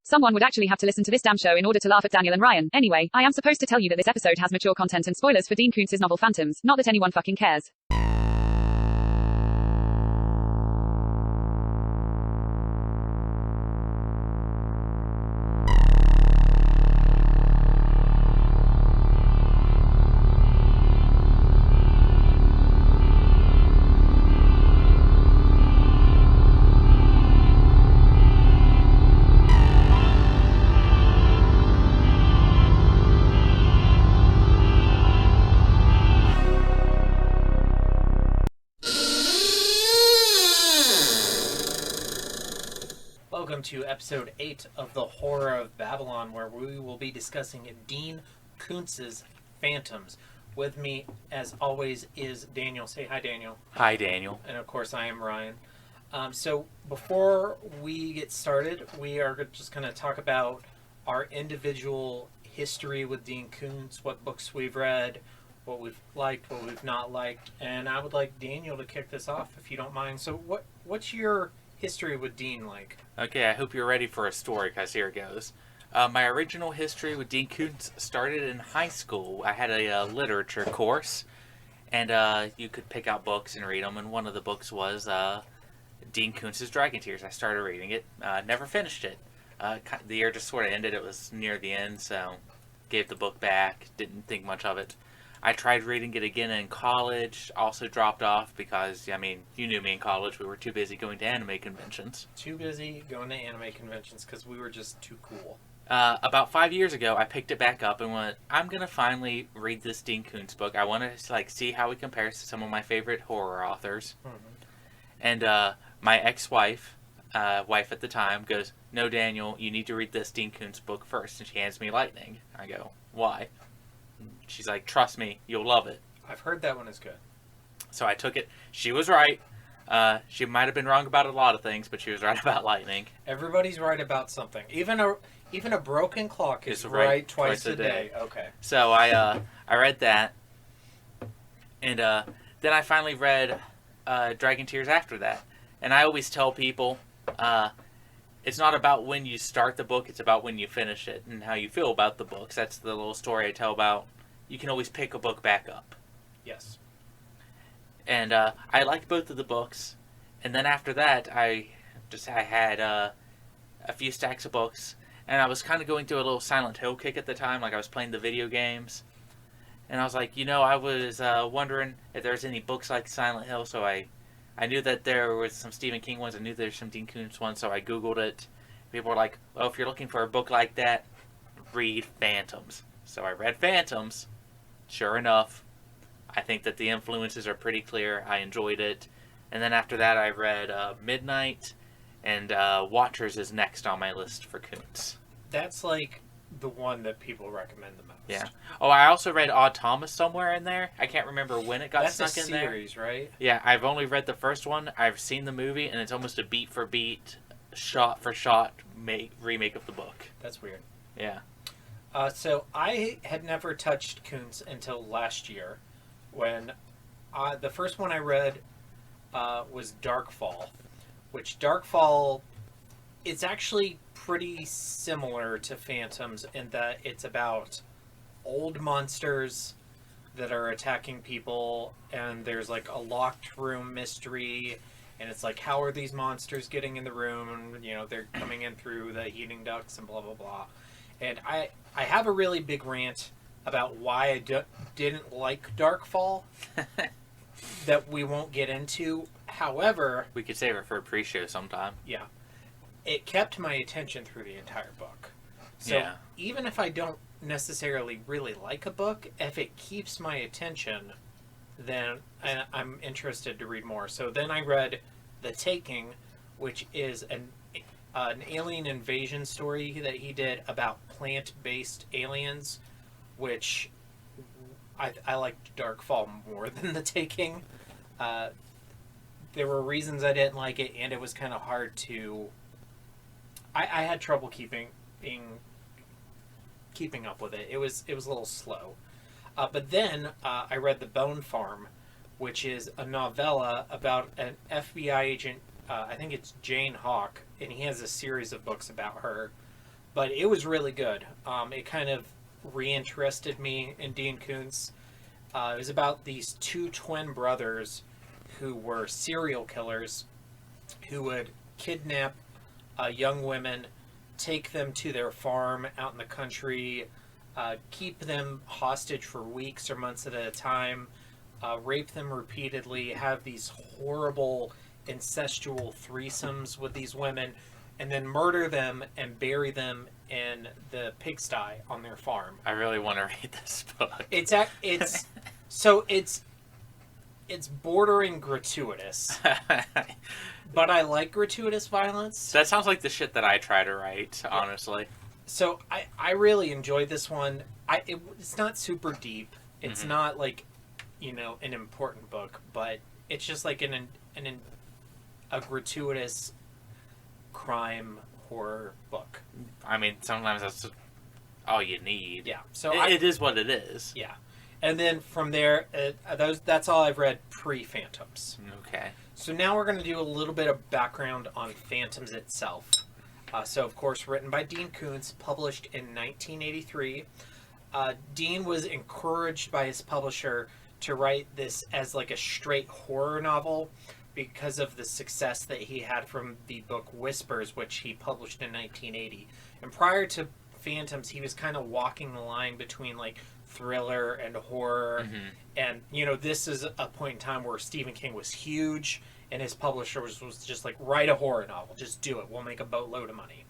Someone would actually have to listen to this damn show in order to laugh at Daniel and Ryan. Anyway, I am supposed to tell you that this episode has mature content and spoilers for Dean Koontz's novel Phantoms. Not that anyone fucking cares. To episode 8 of The Horror of Babylon, where we will be discussing Dean Koontz's Phantoms. With me, as always, is Daniel. Say hi, Daniel. Hi, Daniel. And of course, I am Ryan. So before we get started, we are just going to talk about our individual history with Dean Koontz, what books we've read, what we've liked, what we've not liked, and I would like Daniel to kick this off, if you don't mind. So what's your history with Dean like? Okay, I hope you're ready for a story, because here it goes. My original history with Dean Koontz started in high school. I had a literature course, and you could pick out books and read them, and one of the books was Dean Koontz's Dragon Tears. I started reading it, never finished it. The year just sort of ended. It was near the end, so gave the book back, didn't think much of it. I tried reading it again in college, also dropped off because, I mean, you knew me in college, we were too busy going to anime conventions. Too busy going to anime conventions because we were just too cool. About 5 years ago, I picked it back up and went, I'm going to finally read this Dean Koontz book. I want to see how it compares to some of my favorite horror authors. Mm-hmm. And my ex-wife, wife at the time, goes, no, Daniel, you need to read this Dean Koontz book first. And she hands me Lightning. I go, why? She's like, trust me, you'll love it. I've heard that one is good. So I took it. She was right. She might have been wrong about a lot of things, but she was right about Lightning. Everybody's right about something. Even a broken clock is right twice a day. Okay. So I read that, and then I finally read Dragon Tears after that. And I always tell people, it's not about when you start the book, it's about when you finish it and how you feel about the books. That's the little story I tell about. You can always pick a book back up. Yes. And I liked both of the books. And then after that, I had a few stacks of books. And I was kind of going through a little Silent Hill kick at the time. Like I was playing the video games. And I was like, I was wondering if there's any books like Silent Hill. So I knew that there was some Stephen King ones. I knew there's some Dean Koontz ones, so I Googled it. People were like, well, if you're looking for a book like that, read Phantoms. So I read Phantoms. Sure enough, I think that the influences are pretty clear. I enjoyed it. And then after that, I read Midnight, and Watchers is next on my list for Koontz. That's like the one that people recommend the most. Yeah. Oh, I also read Odd Thomas somewhere in there. I can't remember when it got snuck in there. That's a series, right? Yeah, I've only read the first one. I've seen the movie, and it's almost a beat-for-beat, shot-for-shot remake of the book. That's weird. Yeah. So I had never touched Koontz until last year, when the first one I read was Darkfall, which Darkfall is actually pretty similar to Phantoms in that it's about old monsters that are attacking people, and there's like a locked room mystery, and it's like, how are these monsters getting in the room, and they're coming in through the heating ducts and blah blah blah. And I have a really big rant about why I didn't like Darkfall that we won't get into. However, we could save it for a pre-show sometime. Yeah, it kept my attention through the entire book. So yeah. Even if I don't necessarily really like a book, if it keeps my attention, then I'm interested to read more. So then I read The Taking, which is an alien invasion story that he did about plant-based aliens, which I liked Darkfall more than The Taking. There were reasons I didn't like it, and it was kind of hard to... I had trouble keeping up with it. It was a little slow. But then I read The Bone Farm, which is a novella about an FBI agent. I think it's Jane Hawk, and he has a series of books about her. but it was really good. It kind of reinterested me in Dean Koontz. It was about these two twin brothers who were serial killers who would kidnap young women, take them to their farm out in the country, keep them hostage for weeks or months at a time, rape them repeatedly, have these horrible incestual threesomes with these women, and then murder them and bury them in the pigsty on their farm. I really want to read this book. It's bordering gratuitous, but I like gratuitous violence. That sounds like the shit that I try to write, honestly. So I really enjoyed this one. It's not super deep. It's not like, an important book, but it's just like a gratuitous crime horror book. I mean, sometimes that's all you need. Yeah. So it is what it is. Yeah. And then from there, that's all I've read pre-Phantoms. Okay. So now we're going to do a little bit of background on Phantoms itself. So, of course, written by Dean Koontz, published in 1983. Dean was encouraged by his publisher to write this as like a straight horror novel because of the success that he had from the book Whispers, which he published in 1980. And prior to Phantoms, he was kind of walking the line between like thriller and horror. And, this is a point in time where Stephen King was huge, and his publisher was just like, write a horror novel. Just do it. We'll make a boatload of money.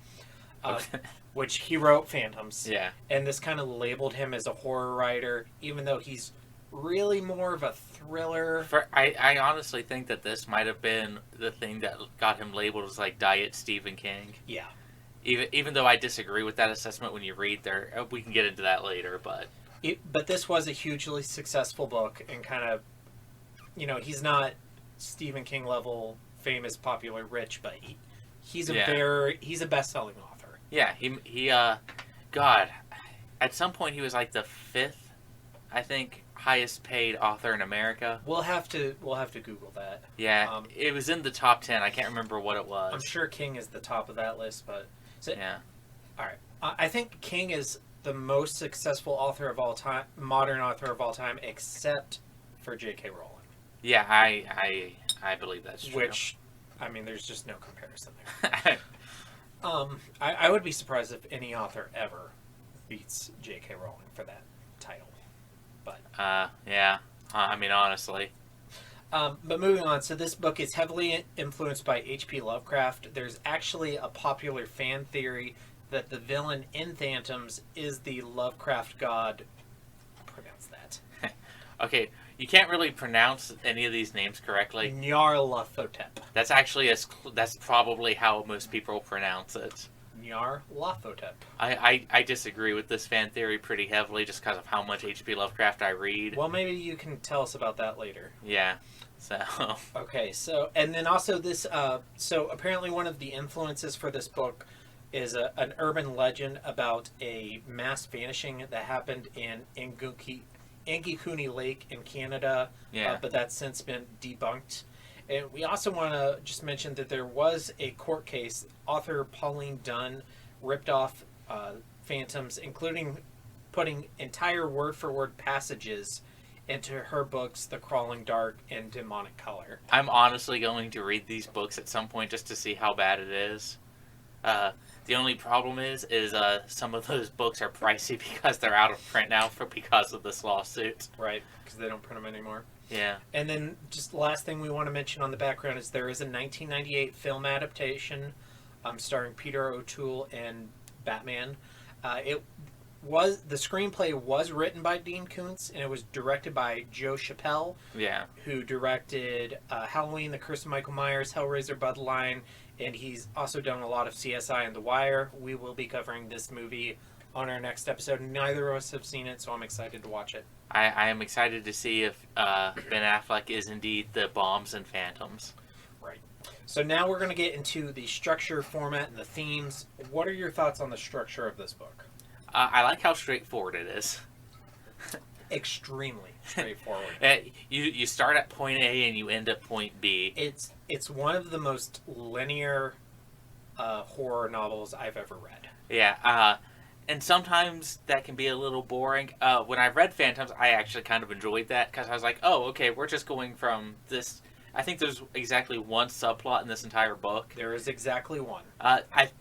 Which he wrote Phantoms. Yeah. And this kind of labeled him as a horror writer, even though he's really more of a thriller. I honestly think that this might have been the thing that got him labeled as like Diet Stephen King. Yeah. Even though I disagree with that assessment when you read there, we can get into that later, but... But this was a hugely successful book, and kind of, he's not Stephen King level famous, popular, rich, but he's a best-selling author. Yeah, he God, at some point he was like the 5th, I think, highest paid author in America. We'll have to Google that. Yeah, it was in the top 10. I can't remember what it was. I'm sure King is the top of that list, but yeah. All right, I think King is the most successful author of all time, modern author of all time, except for J.K. Rowling. Yeah, I believe that's true. Which, I mean, there's just no comparison there. I would be surprised if any author ever beats J.K. Rowling for that title. But yeah. I mean, honestly. But moving on, so this book is heavily influenced by H.P. Lovecraft. There's actually a popular fan theory that the villain in Phantoms is the Lovecraft god. Pronounce that. Okay, you can't really pronounce any of these names correctly. Nyarlathotep. That's actually that's probably how most people pronounce it. Nyarlathotep. I disagree with this fan theory pretty heavily just because of how much H.P. Lovecraft I read. Well, maybe you can tell us about that later. Yeah. So. Okay, so, and then also this, so apparently one of the influences for this book is an urban legend about a mass vanishing that happened in Angikuni Lake in Canada, but that's since been debunked. And we also want to just mention that there was a court case. Author Pauline Dunn ripped off Phantoms, including putting entire word-for-word passages into her books, The Crawling Dark and Demonic Color. I'm honestly going to read these books at some point just to see how bad it is. The only problem is some of those books are pricey because they're out of print now because of this lawsuit. Right, because they don't print them anymore. Yeah. And then just the last thing we want to mention on the background is there is a 1998 film adaptation starring Peter O'Toole and Batman. The screenplay was written by Dean Koontz, and it was directed by Joe Chappelle, who directed Halloween, The Curse of Michael Myers, Hellraiser, Bloodline, and he's also done a lot of CSI and The Wire. We will be covering this movie on our next episode. Neither of us have seen it, so I'm excited to watch it. I am excited to see if Ben Affleck is indeed the bombs and Phantoms. Right. So now we're going to get into the structure, format, and the themes. What are your thoughts on the structure of this book? I like how straightforward it is. Extremely straightforward. You start at point A and you end at point B. It's one of the most linear horror novels I've ever read. Yeah, and sometimes that can be a little boring. When I read Phantoms, I actually kind of enjoyed that because I was like, oh, okay, we're just going from this. I think there's exactly one subplot in this entire book. There is exactly one.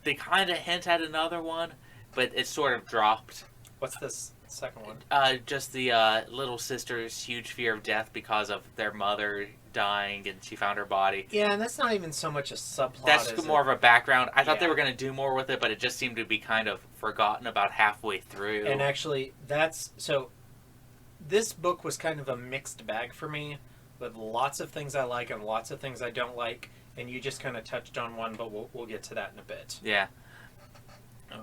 They kind of hint at another one, but it sort of dropped. What's this second one? Just the little sister's huge fear of death because of their mother dying and she found her body. Yeah, and that's not even so much a subplot. That's more of a background. I thought they Yeah. were going to do more with it, but it just seemed to be kind of forgotten about halfway through. And actually, this book was kind of a mixed bag for me, with lots of things I like and lots of things I don't like, and you just kind of touched on one, but we'll get to that in a bit. Yeah.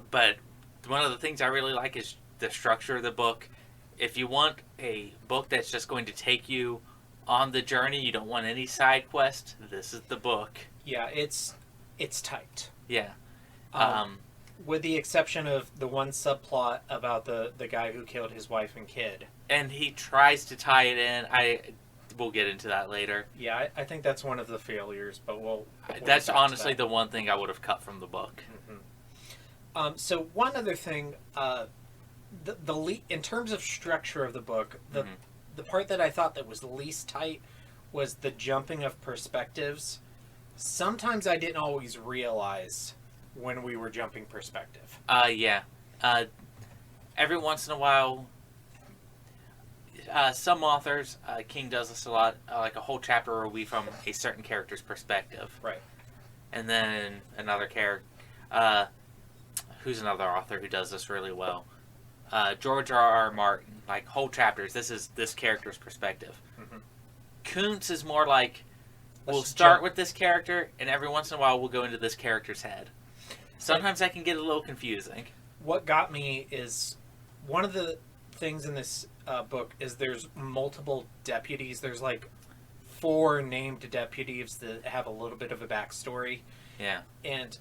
But one of the things I really like is the structure of the book. If you want a book that's just going to take you on the journey, you don't want any side quest, this is the book. Yeah, it's tight. Yeah. With the exception of the one subplot about the guy who killed his wife and kid. And he tries to tie it in. We'll get into that later. Yeah, I think that's one of the failures, but we'll That's get back to honestly that. the one thing I would have cut from the book. Mm-hmm. So one other thing, in terms of structure of the book, the part that I thought that was least tight was the jumping of perspectives. Sometimes I didn't always realize when we were jumping perspective. Yeah. Every once in a while, some authors, King does this a lot, like a whole chapter will be from a certain character's perspective. Right. And then another character, who's another author who does this really well? George R.R. Martin, like whole chapters, this is this character's perspective. Mm-hmm. Koontz is more like, we'll Let's start jump. with this character, and every once in a while we'll go into this character's head. Sometimes that can get a little confusing. What got me is one of the things in this book is there's multiple deputies. There's like 4 named deputies that have a little bit of a backstory. Yeah. And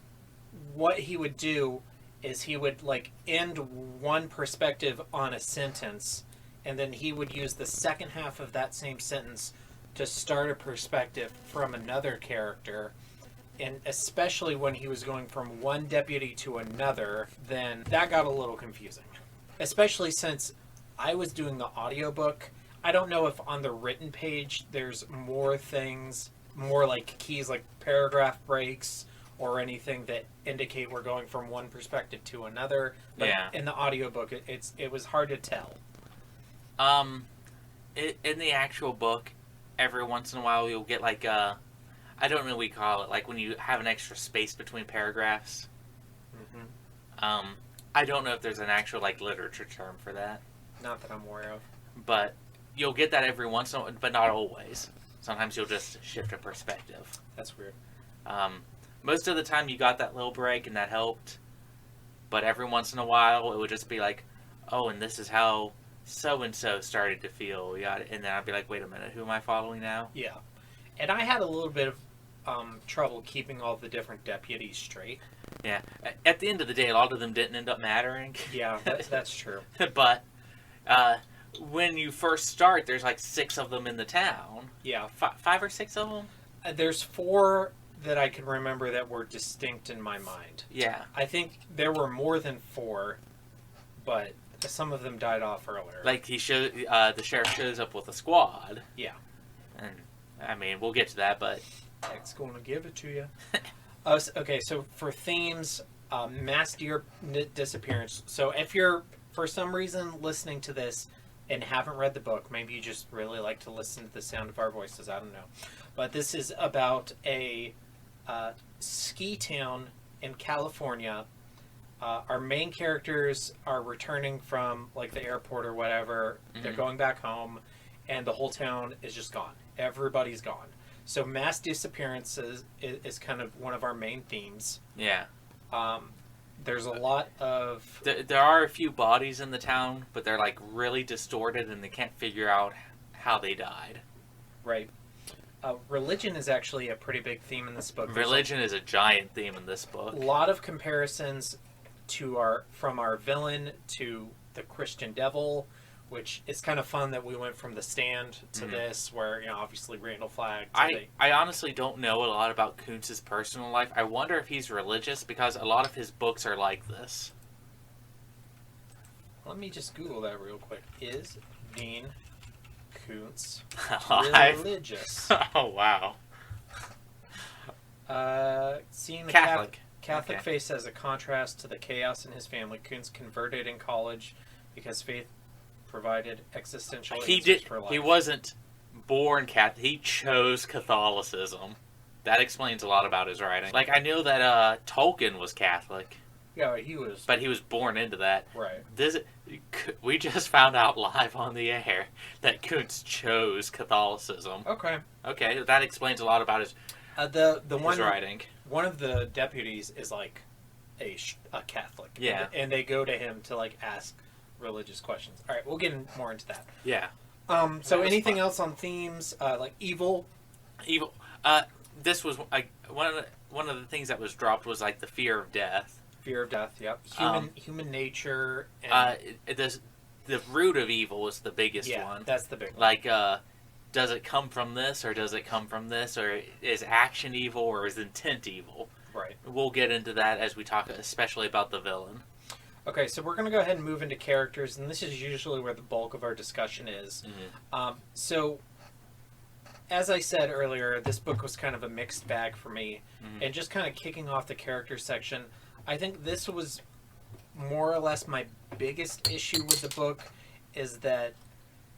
what he would do is he would like end one perspective on a sentence, and then he would use the second half of that same sentence to start a perspective from another character. And especially when he was going from one deputy to another, then that got a little confusing. Especially since I was doing the audiobook. I don't know if on the written page there's more things, more like keys like paragraph breaks or anything that indicate we're going from one perspective to another. But Yeah. in the audiobook, it was hard to tell. In the actual book, every once in a while you'll get like I don't know what we call it, like when you have an extra space between paragraphs. Mm-hmm. I don't know if there's an actual like literature term for that, Not that I'm aware of. but you'll get that every once in a while, but not always. Sometimes you'll just shift a perspective. That's weird. Most of the time you got that little break and that helped, but every once in a while it would just be like, oh, and this is how so-and-so started to feel, and then I'd be like, wait a minute, who am I following now? Yeah. And I had a little bit of trouble keeping all the different deputies straight. Yeah. At the end of the day, a lot of them didn't end up mattering. Yeah, that's true. But when you first start, there's like 6 of them in the town. Yeah. 5 or 6 of them? There's 4 that I can remember that were distinct in my mind. Yeah. I think there were more than 4, but some of them died off earlier. Like the sheriff shows up with a squad. Yeah. And I mean, we'll get to that, but Tech's going to give it to you. Okay, so for themes, mass deer disappearance. So if you're, for some reason, listening to this and haven't read the book, maybe you just really like to listen to the sound of our voices, I don't know. But this is about a ski town in California. Our main characters are returning from like the airport or whatever. Mm-hmm. They're going back home, and the whole town is just gone. Everybody's gone. So mass disappearances is kind of one of our main themes. yeah. There's a lot of... There are a few bodies in the town, but they're like really distorted and they can't figure out how they died. Right. Religion is actually a pretty big theme in this book. Religion is a giant theme in this book. A lot of comparisons from our villain to the Christian devil. which is kind of fun that we went from The Stand to this, where, you know, obviously Randall Flagg. I honestly don't know a lot about Koontz's personal life. I wonder if he's religious, because a lot of his books are like this. Let me just Google that real quick. Is Dean Koontz religious? Oh, wow. Seeing the Catholic. Catholic Okay. faith as a contrast to the chaos in his family, Koontz converted in college because faith provided existential answers for life. He wasn't born Catholic. He chose Catholicism. That explains a lot about his writing. Like, I know that Tolkien was Catholic. Yeah, he was. But he was born into that. Right. We just found out live on the air that Koontz chose Catholicism. Okay. Okay, that explains a lot about his writing. One of the deputies is like a Catholic. Yeah. And they go to him to like ask religious questions. All right, we'll get more into that. Yeah. So anything else on themes like evil? Evil. This was one of the things that was dropped was like the fear of death. Fear of death. Yep. Human nature. And, the root of evil was the biggest one. Yeah, that's the big one. Like, does it come from this, or does it come from this, or is action evil, or is intent evil? Right. We'll get into that as we talk, especially about the villain. Okay, so we're going to go ahead and move into characters, and this is usually where the bulk of our discussion is. Mm-hmm. So, as I said earlier, this book was kind of a mixed bag for me, and just kind of kicking off the character section, I think this was more or less my biggest issue with the book, is that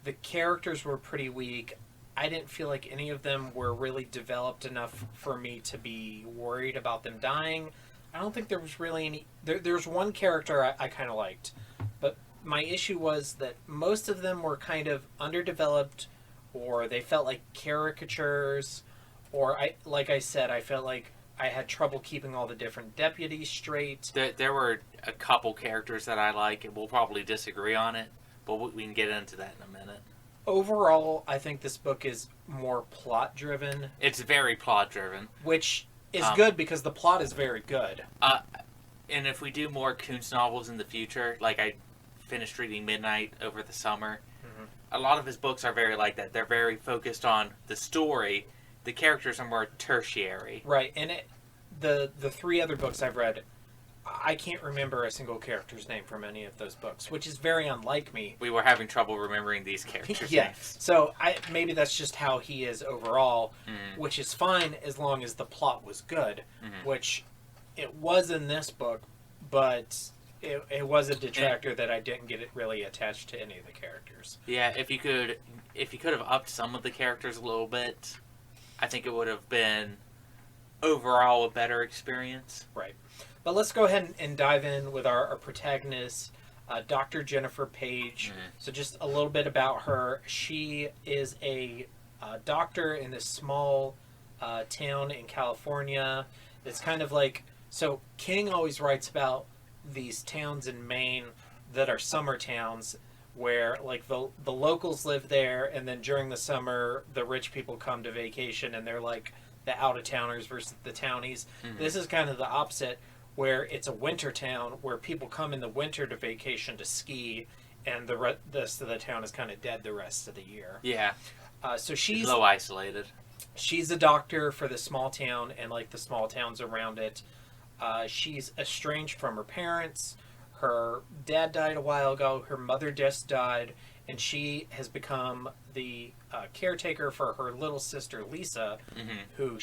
the characters were pretty weak. I didn't feel like any of them were really developed enough for me to be worried about them dying. I don't think there was really any... There's one character I kind of liked, but my issue was that most of them were kind of underdeveloped, or they felt like caricatures, or, like I said, I felt like I had trouble keeping all the different deputies straight. There were a couple characters that I like, and we'll probably disagree on it, but we can get into that in a minute. Overall, I think this book is more plot-driven. It's very plot-driven. Which is good, because the plot is very good. And if we do more Koontz novels in the future, like I finished reading Midnight over the summer, a lot of his books are very like that. They're very focused on the story. The characters are more tertiary. Right, and the three other books I've read, I can't remember a single character's name from any of those books, which is very unlike me. We were having trouble remembering these characters' Yeah, names. so maybe that's just how he is overall, which is fine as long as the plot was good, which it was in this book, but it was a detractor that I didn't get it really attached to any of the characters. Yeah, if you could have upped some of the characters a little bit, I think it would have been overall a better experience. Right. But let's go ahead and dive in with our protagonist, Dr. Jennifer Page. So just a little bit about her. She is a doctor in this small town in California. It's kind of like... So King always writes about these towns in Maine that are summer towns where like the locals live there, and then during the summer the rich people come to vacation, and they're like the out-of-towners versus the townies. This is kind of the opposite, where it's a winter town where people come in the winter to vacation to ski, and the rest of the town is kind of dead the rest of the year. Yeah. So she's low isolated. She's a doctor for the small town and like the small towns around it. She's estranged from her parents. Her dad died a while ago. Her mother just died, and she has become the caretaker for her little sister Lisa, who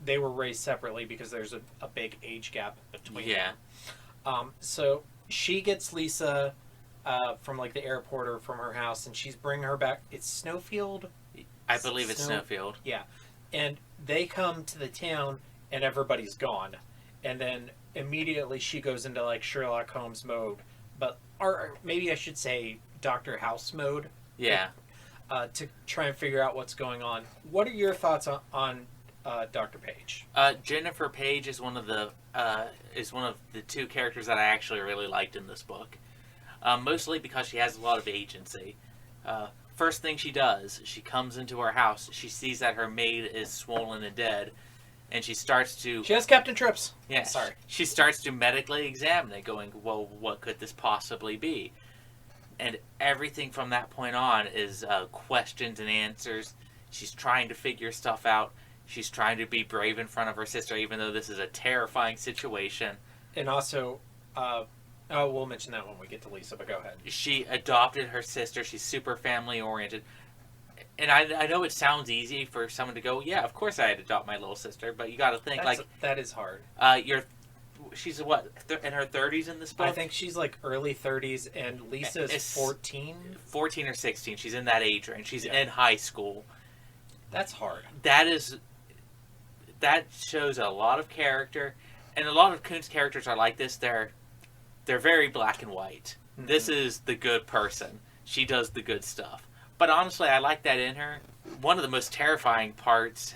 they were raised separately because there's a big age gap between them. So she gets Lisa from like the airport or from her house, and she's bringing her back. It's Snowfield? I believe it's Snowfield. Yeah. And they come to the town, and everybody's gone. And then immediately she goes into like Sherlock Holmes mode, or maybe I should say Dr. House mode. Yeah. To try and figure out what's going on. What are your thoughts on Dr. Page? Jennifer Page is one of the two characters that I actually really liked in this book, mostly because she has a lot of agency. First thing she does, she comes into her house. She sees that her maid is swollen and dead, and she starts to... She has Captain Trips. Yeah, She starts to medically examine it, going, well, what could this possibly be? And everything from that point on is questions and answers. She's trying to figure stuff out. She's trying to be brave in front of her sister, even though this is a terrifying situation. And also, we'll mention that when we get to Lisa, but go ahead. She adopted her sister. She's super family-oriented. And I know it sounds easy for someone to go, yeah, of course I'd adopt my little sister, but you got to think, that is hard. She's what, in her 30s in this book? I think she's like early 30s, and Lisa is 14? 14 or 16. She's in that age range. She's in high school. That's hard. That shows a lot of character, and a lot of Koontz characters are like this. They're very black and white. Mm-hmm. This is the good person. She does the good stuff. But honestly, I like that in her. One of the most terrifying parts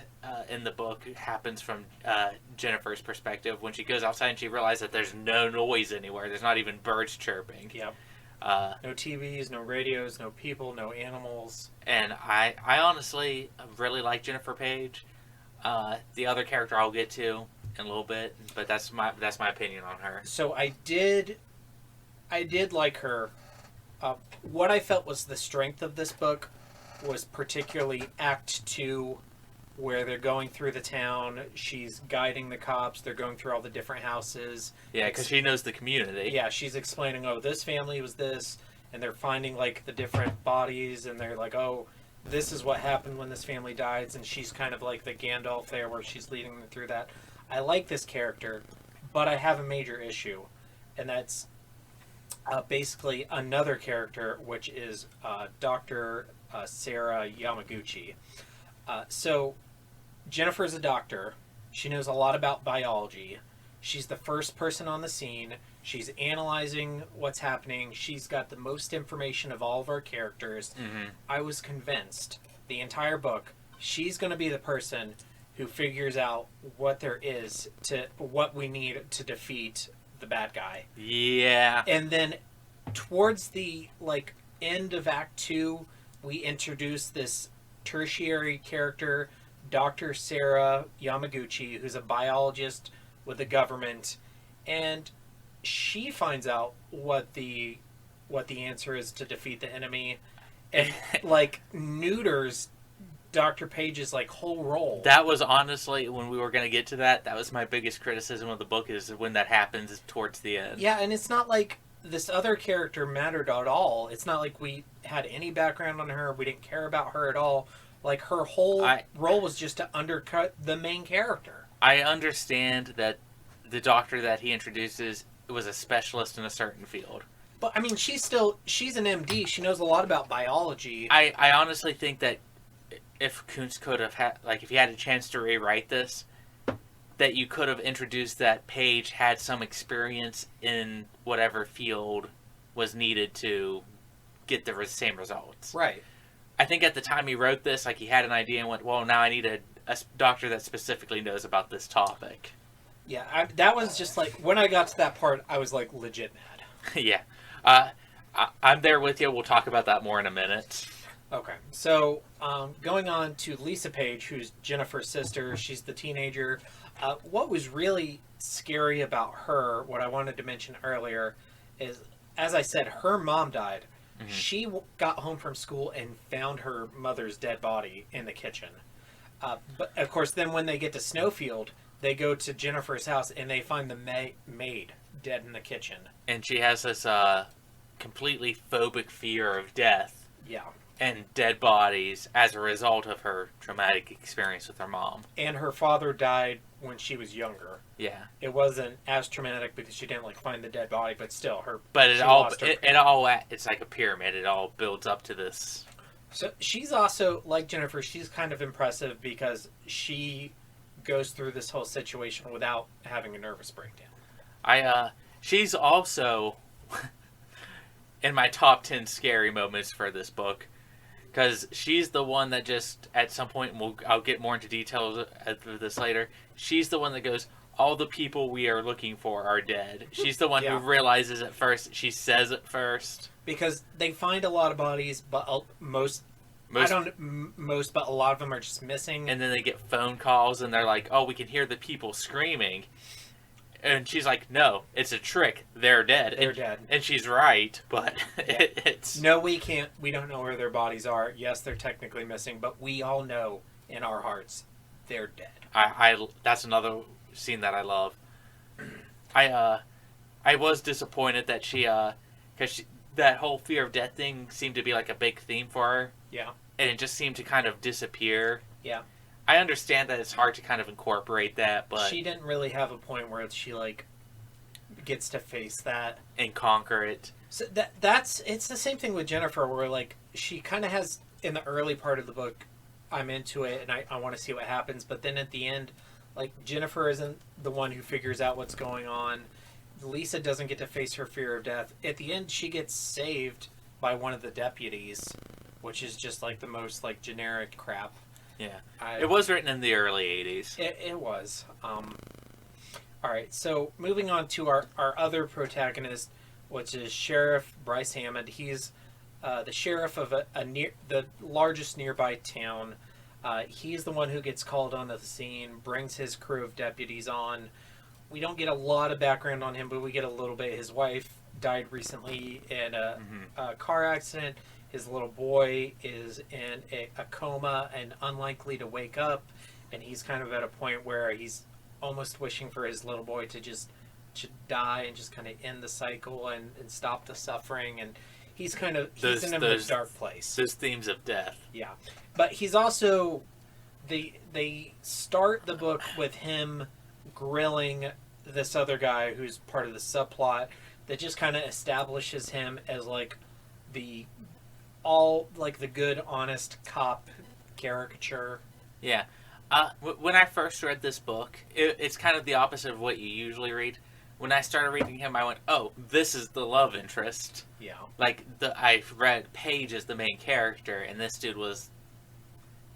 in the book happens from Jennifer's perspective when she goes outside and she realizes that there's no noise anywhere. There's not even birds chirping. Yep. No TVs, no radios, no people, no animals. And I honestly really like Jennifer Page. The other character I'll get to in a little bit, but that's my opinion on her. So I did like her. What I felt was the strength of this book was particularly Act 2, where they're going through the town. She's guiding the cops. They're going through all the different houses. Yeah, because she knows the community. Yeah, she's explaining, oh, this family was this, and they're finding, like, the different bodies, and they're like, oh, this is what happened when this family died, and she's kind of like the Gandalf there, where she's leading them through that. I like this character, but I have a major issue, and that's basically another character, which is Dr. Sarah Yamaguchi. So Jennifer's a doctor. She knows a lot about biology. She's the first person on the scene. She's analyzing what's happening. She's got the most information of all of our characters. Mm-hmm. I was convinced the entire book she's going to be the person who figures out what there is to what we need to defeat the bad guy. Yeah. And then towards the end of Act 2, we introduce this tertiary character, Dr. Sarah Yamaguchi, who's a biologist with the government, and she finds out what the answer is to defeat the enemy, and neuters Dr. Page's whole role. That was honestly, when we were going to get to that was my biggest criticism of the book, is when that happens towards the end. Yeah, and it's not like this other character mattered at all. It's not like we had any background on her. We didn't care about her at all. Her whole role was just to undercut the main character. I understand that the doctor that he introduces was a specialist in a certain field. But, I mean, she's an MD. She knows a lot about biology. I honestly think that if Koontz could have had, if he had a chance to rewrite this, that you could have introduced that Page had some experience in whatever field was needed to get the same results. Right. I think at the time he wrote this, he had an idea and went, well, now I need a doctor that specifically knows about this topic. Yeah, that was just when I got to that part, I was legit mad. Yeah. I'm there with you. We'll talk about that more in a minute. Okay. So, going on to Lisa Page, who's Jennifer's sister. She's the teenager. What was really scary about her, what I wanted to mention earlier, is, as I said, her mom died. Mm-hmm. She got home from school and found her mother's dead body in the kitchen. But, of course, then when they get to Snowfield, they go to Jennifer's house and they find the maid dead in the kitchen. And she has this completely phobic fear of death. Yeah. And dead bodies as a result of her traumatic experience with her mom. And her father died when she was younger. Yeah. It wasn't as traumatic because she didn't find the dead body, but still it's like a pyramid. It all builds up to this. So she's also, like Jennifer, she's kind of impressive because she goes through this whole situation without having a nervous breakdown. She's also in my top 10 scary moments for this book. Because she's the one that just, at some point, and I'll get more into details of this later, she's the one that goes, all the people we are looking for are dead. She's the one who realizes it first. She says it first. Because they find a lot of bodies, but but a lot of them are just missing. And then they get phone calls, and they're like, oh, we can hear the people screaming. And she's like, no, it's a trick. They're dead. They're dead. And she's right, but it's... No, we can't. We don't know where their bodies are. Yes, they're technically missing, but we all know in our hearts they're dead. That's another scene that I love. I was disappointed that because that whole fear of death thing seemed to be like a big theme for her. Yeah. And it just seemed to kind of disappear. Yeah. I understand that it's hard to kind of incorporate that, but... She didn't really have a point where she, like, gets to face that. And conquer it. So it's the same thing with Jennifer, where, like, she kind of has, in the early part of the book, I'm into it, and I want to see what happens, but then at the end, like, Jennifer isn't the one who figures out what's going on. Lisa doesn't get to face her fear of death. At the end, she gets saved by one of the deputies, which is just, like, the most, like, generic crap. Yeah. It was written in the early 80s. It was. Alright, so moving on to our other protagonist, which is Sheriff Bryce Hammond. He's the sheriff of the largest nearby town. He's the one who gets called onto the scene, brings his crew of deputies on. We don't get a lot of background on him, but we get a little bit. His wife died recently in a car accident. His little boy is in a coma and unlikely to wake up, and he's kind of at a point where he's almost wishing for his little boy to die and just kind of end the cycle and stop the suffering. And he's in a dark place. Those themes of death. Yeah, but he's also they start the book with him grilling this other guy who's part of the subplot that just kind of establishes him as like the good, honest cop caricature. Yeah. When I first read this book, it's kind of the opposite of what you usually read. When I started reading him, I went, oh, this is the love interest. Yeah. Like, I read Paige as the main character, and this dude was...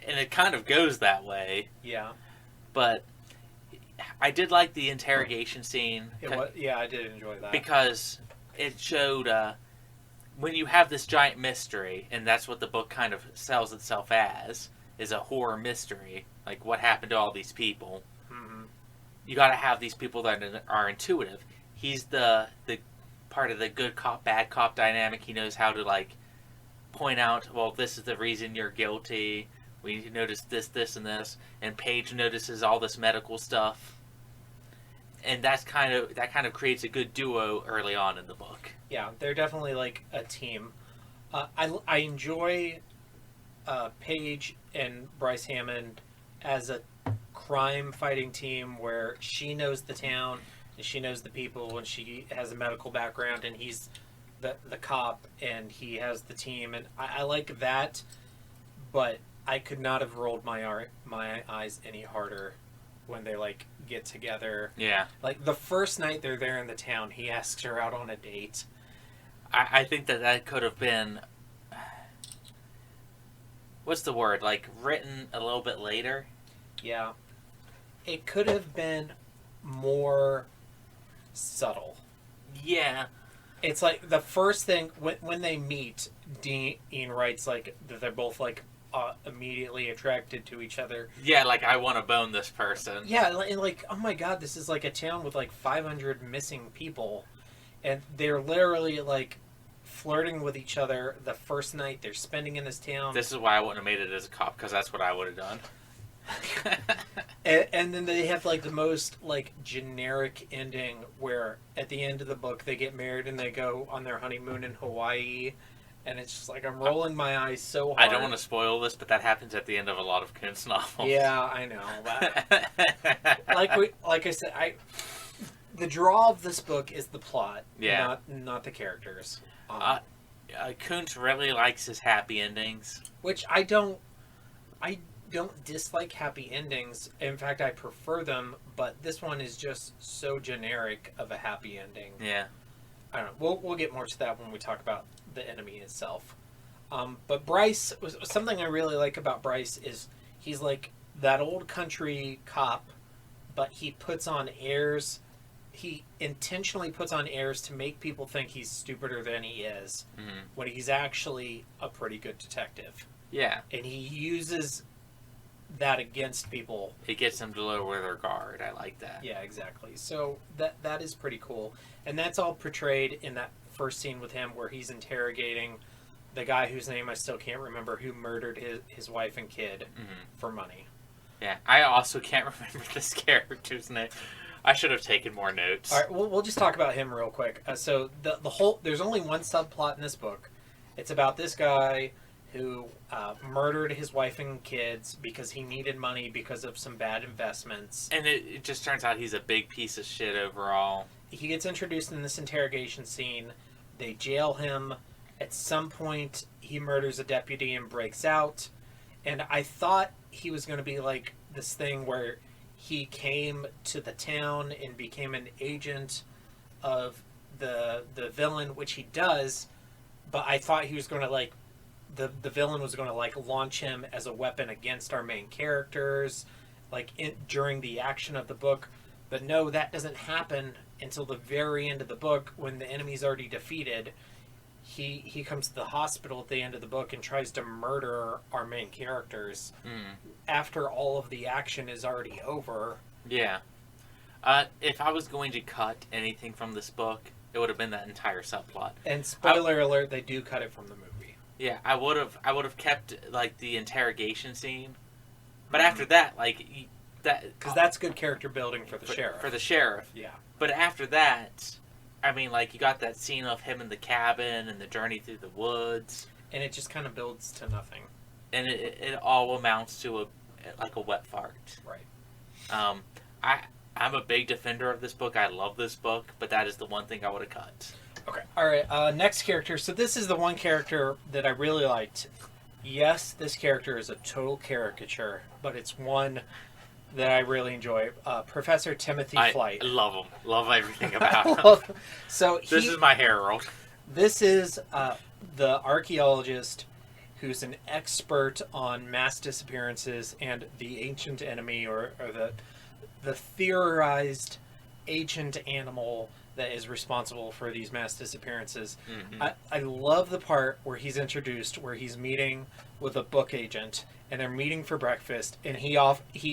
And it kind of goes that way. Yeah. But I did like the interrogation scene. Yeah, I did enjoy that. Because it showed... when you have this giant mystery, and that's what the book kind of sells itself as, is a horror mystery, like what happened to all these people. Mm-hmm. You got to have these people that are intuitive. He's the part of the good cop, bad cop dynamic. He knows how to, like, point out, well, this is the reason you're guilty. We noticed this, this, and this. And Paige notices all this medical stuff. And that kind of creates a good duo early on in the book. Yeah, they're definitely like a team. I enjoy Paige and Bryce Hammond as a crime-fighting team where she knows the town and she knows the people and she has a medical background and he's the cop and he has the team. And I like that, but I could not have rolled my eyes any harder when they, like, get together. Yeah. Like, the first night they're there in the town, he asks her out on a date. I think that could have been... What's the word? Like, written a little bit later? Yeah. It could have been more subtle. Yeah. It's like, the first thing, when they meet, Dean writes, like, that they're both, like, immediately attracted to each other. Yeah, like, I want to bone this person. Yeah, and like, oh my god, this is like a town with like 500 missing people. And they're literally like flirting with each other the first night they're spending in this town. This is why I wouldn't have made it as a cop, because that's what I would have done. and then they have like the most like generic ending where at the end of the book they get married and they go on their honeymoon in Hawaii. And it's just like, I'm rolling my eyes so hard. I don't want to spoil this, but that happens at the end of a lot of Koontz novels. Yeah, I know. Like I said, the draw of this book is the plot, not the characters. Koontz really likes his happy endings. Which I don't dislike happy endings. In fact, I prefer them, but this one is just so generic of a happy ending. Yeah. I don't know. We'll get more to that when we talk about the enemy itself. But Bryce, something I really like about Bryce is he's like that old country cop, but he puts on airs. He intentionally puts on airs to make people think he's stupider than he is, when he's actually a pretty good detective. Yeah. And he uses that against people. It gets them to lower their guard. I like that. Yeah, exactly. So that is pretty cool. And that's all portrayed in that first scene with him where he's interrogating the guy whose name I still can't remember, who murdered his wife and kid for money. Yeah, I also can't remember this character's name. I should have taken more notes. All right, we'll just talk about him real quick. So the whole, there's only one subplot in this book. It's about this guy who murdered his wife and kids because he needed money because of some bad investments. And it just turns out he's a big piece of shit overall. He gets introduced in this interrogation scene. They jail him. At some point, he murders a deputy and breaks out. And I thought he was going to be like this thing where he came to the town and became an agent of the villain, which he does. But I thought he was going to like, the villain was going to like launch him as a weapon against our main characters, like during the action of the book. But no, that doesn't happen until the very end of the book when the enemy's already defeated. He comes to the hospital at the end of the book and tries to murder our main characters after all of the action is already over. Yeah. If I was going to cut anything from this book, it would have been that entire subplot. And spoiler alert, they do cut it from the movie. Yeah, I would have kept like the interrogation scene, but after that, like that, because that's good character building for the sheriff. For the sheriff. Yeah. But after that, I mean, like you got that scene of him in the cabin and the journey through the woods, and it just kind of builds to nothing. And it all amounts to a wet fart. Right. I'm a big defender of this book. I love this book, but that is the one thing I would have cut. Okay. All right. Next character. So this is the one character that I really liked. Yes, this character is a total caricature, but it's one that I really enjoy. Professor Timothy Flight. I love him. Love everything about him. So this is my herald. This is the archaeologist who's an expert on mass disappearances and the ancient enemy, or the theorized ancient animal that is responsible for these mass disappearances. I love the part where he's introduced, where he's meeting with a book agent, and they're meeting for breakfast, and he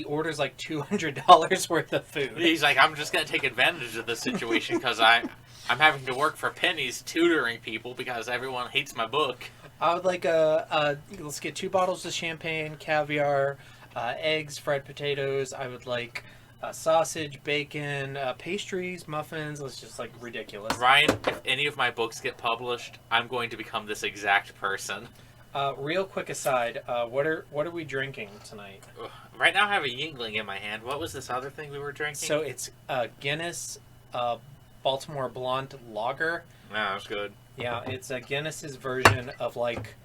orders like $200 worth of food. He's like, I'm just going to take advantage of this situation because I'm having to work for pennies tutoring people because everyone hates my book. I would like let's get 2 bottles of champagne, caviar, eggs, fried potatoes. I would like sausage, bacon, pastries, muffins. It's just like ridiculous. Ryan, if any of my books get published, I'm going to become this exact person. Real quick aside, what are we drinking tonight? Right now I have a Yingling in my hand. What was this other thing we were drinking? So it's Guinness Baltimore Blonde Lager. Yeah, that's good. Yeah, it's a Guinness's version of like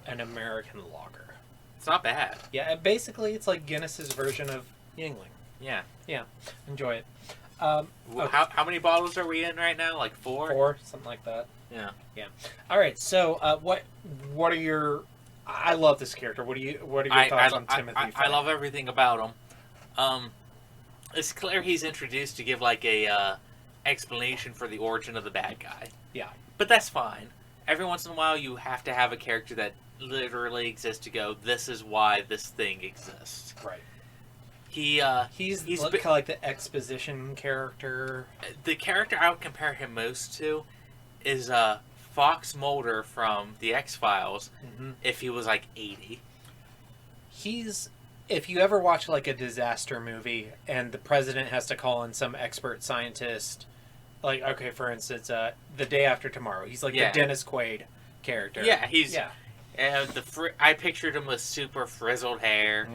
an American lager. It's not bad. Yeah, basically it's like Guinness's version of Yingling. Yeah. Enjoy it. Okay. How many bottles are we in right now? Like 4? 4, something like that. Yeah. All right. So, what are your? I love this character. What are your thoughts on Timothy? I love everything about him. It's clear he's introduced to give like a explanation for the origin of the bad guy. Yeah. But that's fine. Every once in a while, you have to have a character that literally exists to go, this is why this thing exists. Right. He's kind of like the exposition character. The character I would compare him most to is Fox Mulder from The X-Files, if he was like 80. If you ever watch like a disaster movie and the president has to call in some expert scientist, like, okay, for instance, The Day After Tomorrow, he's like the Dennis Quaid character. Yeah, and I pictured him with super frizzled hair.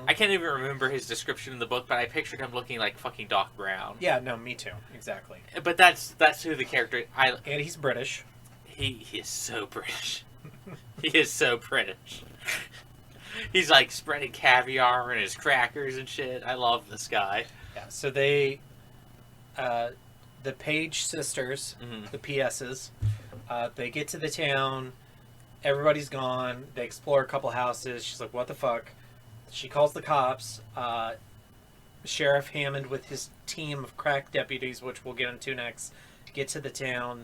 I can't even remember his description in the book, but I pictured him looking like fucking Doc Brown. Yeah, no, me too. Exactly. But that's who the character... And he's British. He is so British. He is so British. He's like spreading caviar and his crackers and shit. I love this guy. Yeah, so they... the Page sisters, the PS's, they get to the town... Everybody's gone. They explore a couple houses. She's like, what the fuck? She calls the cops. Sheriff Hammond with his team of crack deputies, which we'll get into next, get to the town.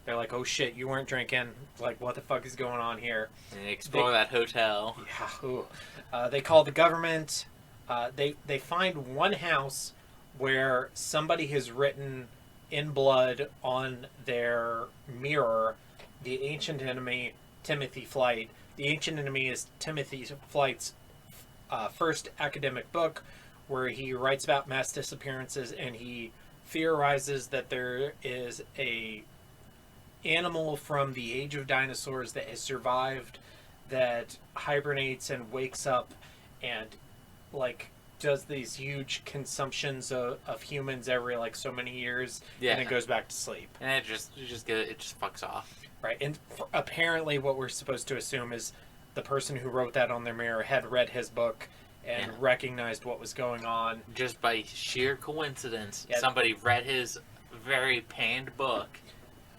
They're like, oh shit, you weren't drinking. Like, what the fuck is going on here? And they explore that hotel. Yeah. Ooh. They call the government. They find one house where somebody has written in blood on their mirror the ancient enemy, Timothy Flight. The ancient enemy is Timothy Flight's first academic book, where he writes about mass disappearances, and he theorizes that there is a animal from the age of dinosaurs that has survived, that hibernates and wakes up and like does these huge consumptions of humans every like so many years, and it goes back to sleep. And it just fucks off. Right, and apparently what we're supposed to assume is the person who wrote that on their mirror had read his book and recognized what was going on. Just by sheer coincidence, somebody read his very panned book,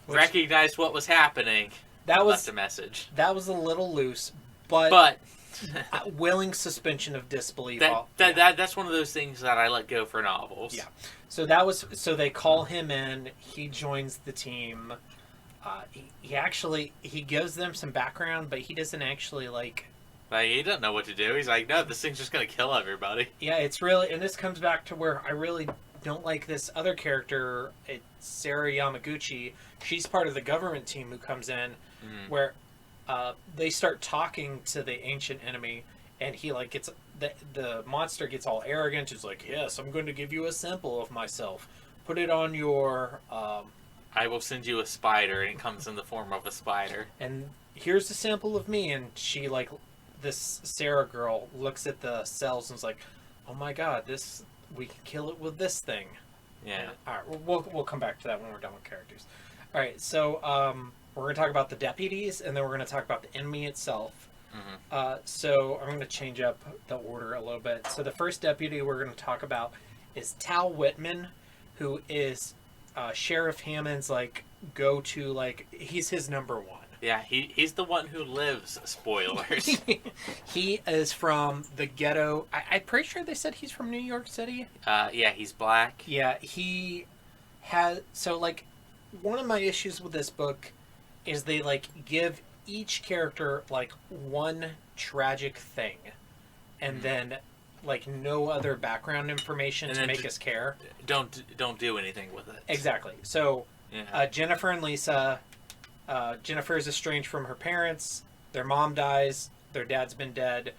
recognized what was happening, left a message. That was a little loose, but willing suspension of disbelief. That's one of those things that I let go for novels. Yeah. So they call him in. He joins the team. He gives them some background, but he doesn't actually like he doesn't know what to do. He's like, no, this thing's just gonna kill everybody. Yeah, it's really, and this comes back to where I really don't like this other character. It's Sarah Yamaguchi. She's part of the government team who comes in, where they start talking to the ancient enemy, and he like gets the monster gets all arrogant. He's like, yes, I'm going to give you a sample of myself. Put it on your. I will send you a spider, and it comes in the form of a spider. And here's a sample of me, and she like. This Sarah girl looks at the cells and is like, "Oh my god, we can kill it with this thing." Yeah. All right, we'll come back to that when we're done with characters. All right, so we're going to talk about the deputies, and then we're going to talk about the enemy itself. So I'm going to change up the order a little bit. So the first deputy we're going to talk about is Tal Whitman, who is Sheriff Hammond's like go-to, like he's his number one. Yeah, he's the one who lives. Spoilers. He is from the ghetto. I'm pretty sure they said he's from New York City. Yeah, he's black. Yeah, he has. So, like, one of my issues with this book is they, like, give each character, like, one tragic thing. And then, like, no other background information to make us care. Don't do anything with it. Exactly. So, Jennifer and Lisa... Jennifer is estranged from her parents. Their mom dies. Their dad's been dead.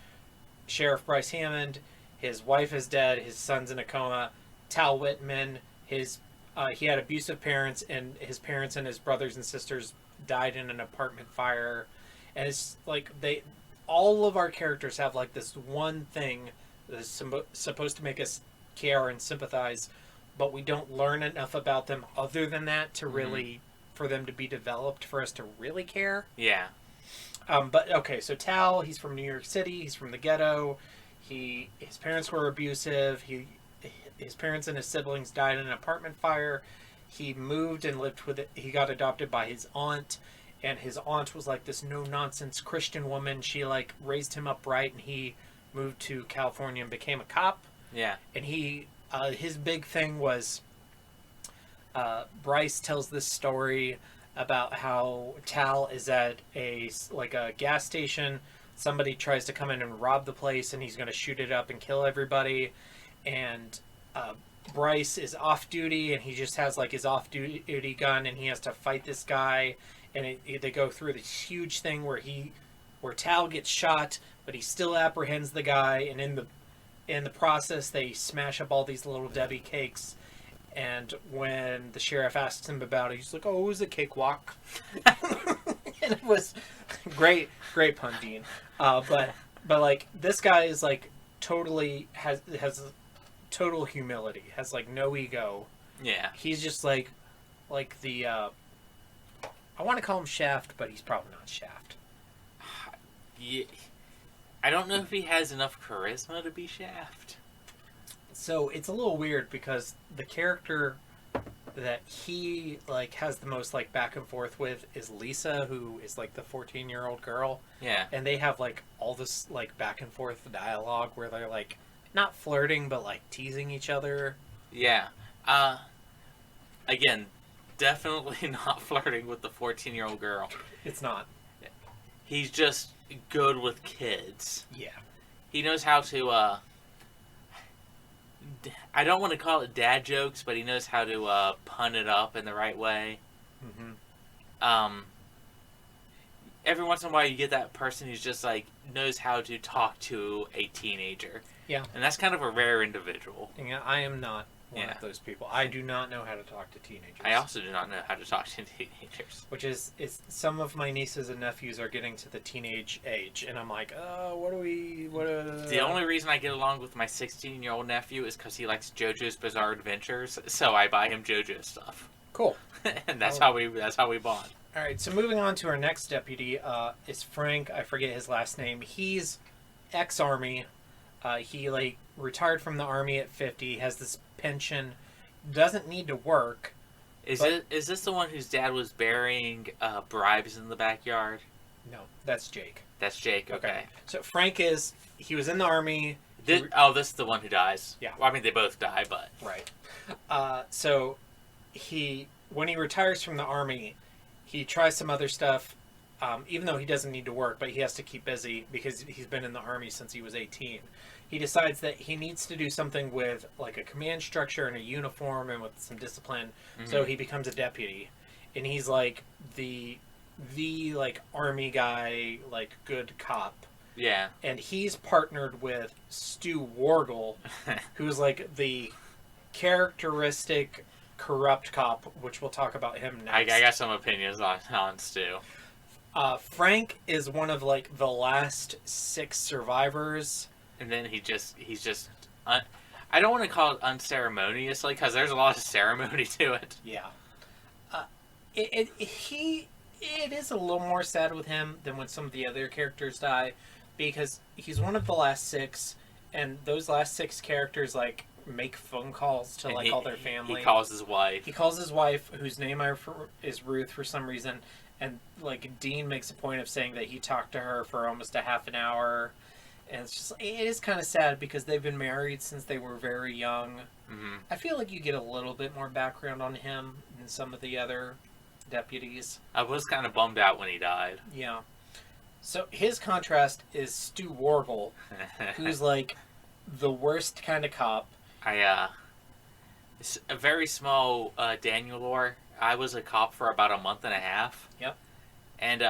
Sheriff Bryce Hammond, his wife is dead. His son's in a coma. Tal Whitman, he had abusive parents, and his parents and his brothers and sisters died in an apartment fire. And it's like all of our characters have like this one thing that is supposed to make us care and sympathize, but we don't learn enough about them other than that to really... for them to be developed for us to really care. Yeah. But okay, so Tal, he's from New York City. He's from the ghetto. His parents were abusive. His parents and his siblings died in an apartment fire. He moved and lived with it. He got adopted by his aunt, and his aunt was like this no-nonsense Christian woman. She like raised him up right, and he moved to California and became a cop. Yeah. And his big thing was... Bryce tells this story about how Tal is at a gas station. Somebody tries to come in and rob the place, and he's going to shoot it up and kill everybody. And Bryce is off duty, and he just has like his off duty gun, and he has to fight this guy. And they go through this huge thing where Tal gets shot, but he still apprehends the guy. And in the process, they smash up all these little Debbie cakes. And when the sheriff asks him about it, he's like, "Oh, it was a cakewalk." And it was great pun, Dean. But like this guy is like totally has total humility, has like no ego. Yeah. He's just like the I want to call him Shaft, but he's probably not Shaft. Yeah. I don't know if he has enough charisma to be Shaft. So it's a little weird because the character that he like has the most like back and forth with is Lisa, who is like the 14-year-old girl. Yeah. And they have like all this like back and forth dialogue where they're like not flirting but like teasing each other. Yeah. Again, definitely not flirting with the 14-year-old girl. It's not. He's just good with kids. Yeah. He knows how to, I don't want to call it dad jokes, but he knows how to pun it up in the right way. Mm-hmm. Every once in a while you get that person who's just like knows how to talk to a teenager. Yeah. And that's kind of a rare individual. Yeah, I am not one of those people. I do not know how to talk to teenagers. I also do not know how to talk to teenagers. Which is some of my nieces and nephews are getting to the teenage age, and I'm like, The only reason I get along with my 16-year-old nephew is because he likes JoJo's Bizarre Adventures, so I buy him JoJo stuff. Cool. And that's how we bond. All right, so moving on to our next deputy is Frank. I forget his last name. He's ex-Army. He retired from the Army at 50. Has this pension. Doesn't need to work. Is this the one whose dad was burying bribes in the backyard? No, that's Jake. That's Jake. Okay. So Frank he was in the Army. This is the one who dies. Yeah. Well, I mean, they both die, but right. So when he retires from the Army, he tries some other stuff, even though he doesn't need to work, but he has to keep busy because he's been in the Army since he was 18. He decides that he needs to do something with like a command structure and a uniform and with some discipline. Mm-hmm. So he becomes a deputy, and he's like the like Army guy, like good cop. Yeah. And he's partnered with Stu Wargle, who's like the characteristic corrupt cop, which we'll talk about him next. I got some opinions on Stu. Frank is one of like the last 6 survivors. And then he's just I don't want to call it unceremoniously, because there's a lot of ceremony to it. Yeah. It is a little more sad with him than when some of the other characters die, because he's one of the last 6, and those last 6 characters like make phone calls to like all their family. He calls his wife. He calls his wife, whose name is Ruth for some reason, and like Dean makes a point of saying that he talked to her for almost a half an hour. And it's just, it is kind of sad because they've been married since they were very young. Mm-hmm. I feel like you get a little bit more background on him than some of the other deputies. I was kind of bummed out when he died. Yeah. So his contrast is Stu Wargle, who's like the worst kind of cop. It's a very small Daniel lore. I was a cop for about a month and a half. Yep. And,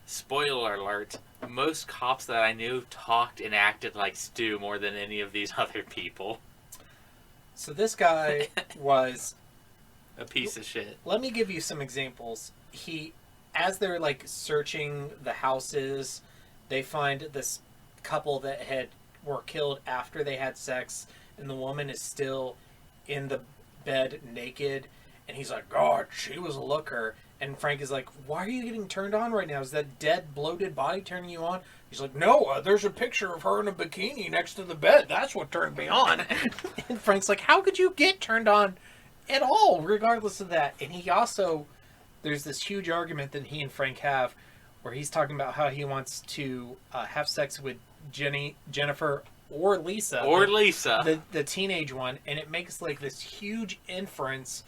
spoiler alert, most cops that I knew talked and acted like Stu more than any of these other people. So this guy was a piece of shit. Let me give you some examples. As they're like searching the houses, they find this couple that were killed after they had sex, and the woman is still in the bed naked, and he's like, God, she was a looker. And Frank is like, why are you getting turned on right now? Is that dead, bloated body turning you on? He's like, no, there's a picture of her in a bikini next to the bed. That's what turned me on. And Frank's like, how could you get turned on at all, regardless of that? And there's this huge argument that he and Frank have where he's talking about how he wants to have sex with Jennifer or Lisa. The teenage one. And it makes like this huge inference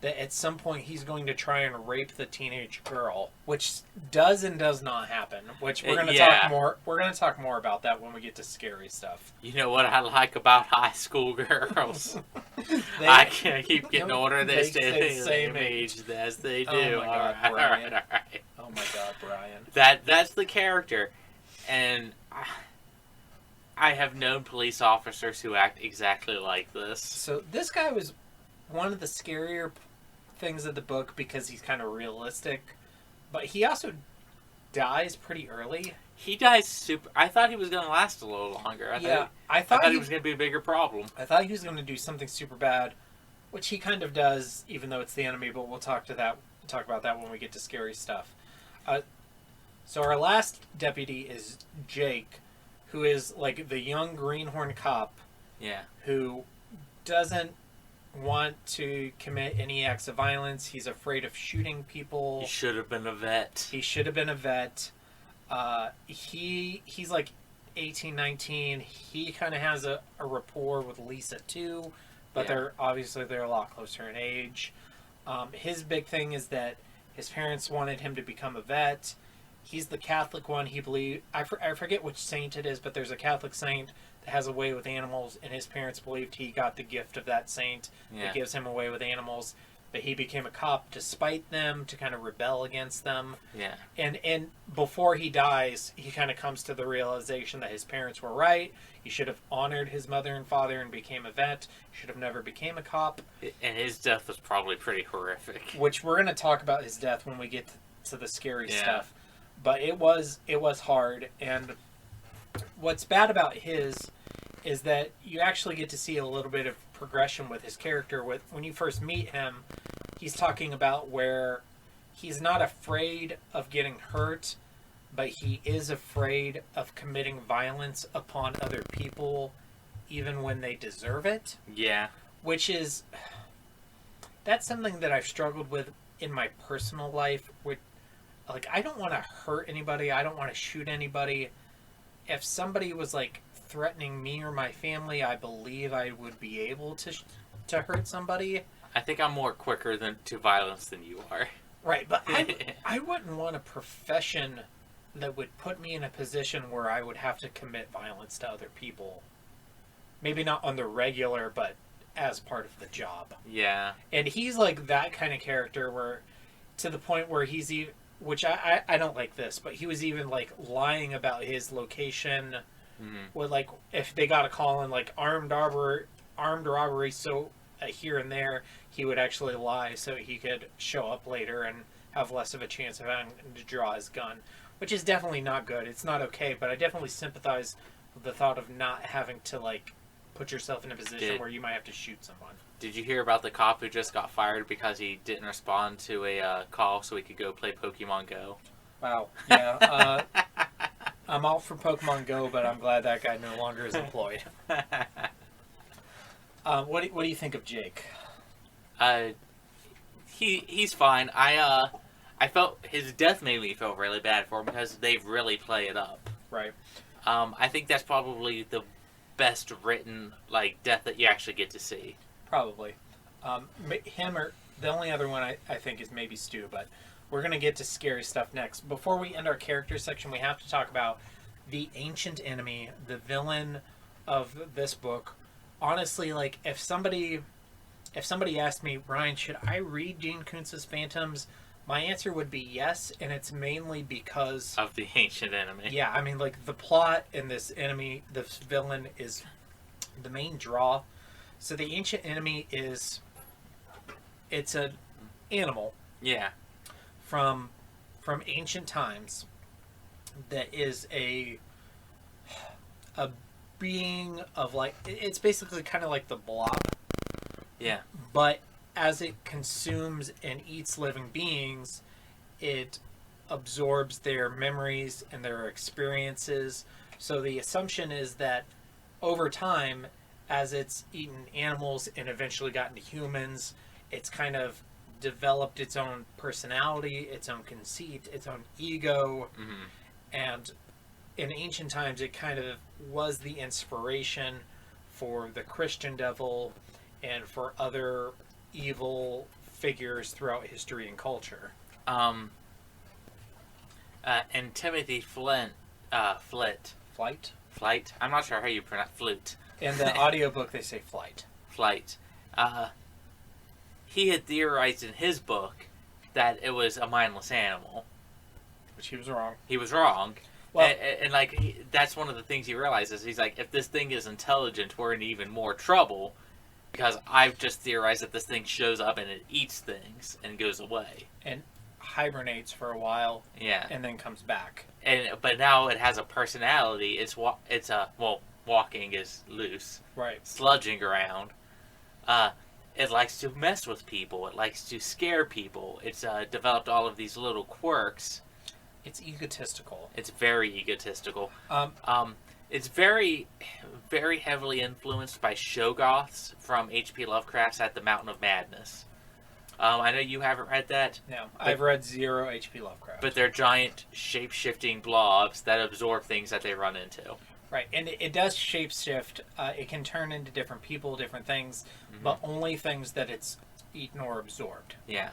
that at some point he's going to try and rape the teenage girl, which does and does not happen. Which we're going to talk more. We're going to talk more about that when we get to scary stuff. You know what I like about high school girls? I can't keep getting older. They stay the same age as they do. Oh my God, Brian. All right. Oh my God, Brian. That's the character, and I have known police officers who act exactly like this. So this guy was one of the scarier things of the book because he's kind of realistic, but he also dies pretty early. He dies super. I thought he was going to last a little longer. I thought he was going to be a bigger problem. I thought he was going to do something super bad, which he kind of does, even though it's the enemy. But we'll talk about that when we get to scary stuff. So our last deputy is Jake, who is like the young greenhorn cop. Yeah. Who doesn't want to commit any acts of violence. He's afraid of shooting people. He should have been a vet. He's like 18, 19. He kind of has a rapport with Lisa too, but they're a lot closer in age. His big thing is that his parents wanted him to become a vet. He's the Catholic one. He believed, I forget which saint it is, but there's a Catholic saint that has a way with animals, and his parents believed he got the gift of that saint that gives him a way with animals. But he became a cop to spite them, to kind of rebel against them. Yeah. And before he dies, he kind of comes to the realization that his parents were right. He should have honored his mother and father and became a vet. He should have never became a cop. And his death was probably pretty horrific. Which we're going to talk about his death when we get to the scary stuff. But it was hard. And what's bad about his is that you actually get to see a little bit of progression with his character. When you first meet him, he's talking about where he's not afraid of getting hurt, but he is afraid of committing violence upon other people, even when they deserve it. Yeah. That's something that I've struggled with in my personal life. Like, I don't want to hurt anybody. I don't want to shoot anybody. If somebody was, like, threatening me or my family, I believe I would be able to hurt somebody. I think I'm more quicker to violence than you are. Right, but I wouldn't want a profession that would put me in a position where I would have to commit violence to other people. Maybe not on the regular, but as part of the job. Yeah. And he's like that kind of character where, to the point where he's even, which I don't like this, but he was even like lying about his location. With like, if they got a call in like armed robbery, so here and there, he would actually lie so he could show up later and have less of a chance of having to draw his gun, which is definitely not good. It's not okay, but I definitely sympathize with the thought of not having to like put yourself in a position where you might have to shoot someone. Did you hear about the cop who just got fired because he didn't respond to a call so he could go play Pokemon Go? Wow. Yeah. I'm all for Pokemon Go, but I'm glad that guy no longer is employed. What do you think of Jake? He's fine. I felt his death made me feel really bad for him because they really play it up. Right. I think that's probably the best written like death that you actually get to see. Probably. Him or the only other one I think is maybe Stu, but we're going to get to scary stuff next. Before we end our character section, we have to talk about the ancient enemy, the villain of this book. Honestly, like, if somebody asked me, Ryan, should I read Dean Koontz's Phantoms? My answer would be yes, and it's mainly because of the ancient enemy. Yeah, I mean, like, the plot in this villain is the main draw. So the ancient enemy it's an animal. Yeah. From ancient times that is a being of like, it's basically kind of like the Blob. Yeah. But as it consumes and eats living beings, it absorbs their memories and their experiences. So the assumption is that over time, as it's eaten animals and eventually gotten to humans, it's kind of developed its own personality, its own conceit, its own ego. Mm-hmm. And in ancient times, it kind of was the inspiration for the Christian devil and for other evil figures throughout history and culture. And Timothy Flight. I'm not sure how you pronounce flute. In the audiobook, they say flight. He had theorized in his book that it was a mindless animal. Which he was wrong. He was wrong. Well, and that's one of the things he realizes. He's like, if this thing is intelligent, we're in even more trouble. Because I've just theorized that this thing shows up and it eats things and goes away. And hibernates for a while. Yeah. And then comes back. But now it has a personality. Walking is loose. Right. Sludging around. It likes to mess with people. It likes to scare people. It's developed all of these little quirks. It's egotistical. It's very egotistical. It's very, very heavily influenced by Shoggoths from H.P. Lovecraft's At the Mountain of Madness. I know you haven't read that. No, I've read zero H.P. Lovecraft. But they're giant, shape-shifting blobs that absorb things that they run into. Right, and it does shape-shift. It can turn into different people, different things, but only things that it's eaten or absorbed. Yeah.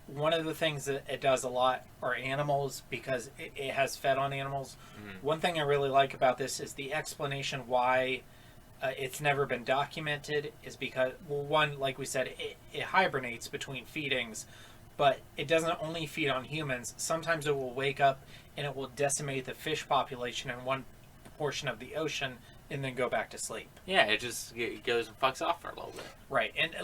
One of the things that it does a lot are animals, because it has fed on animals. Mm-hmm. One thing I really like about this is the explanation why it's never been documented is because, well, one, like we said, it hibernates between feedings, but it doesn't only feed on humans. Sometimes it will wake up and it will decimate the fish population in one portion of the ocean and then go back to sleep. Yeah, it goes and fucks off for a little bit. Right, and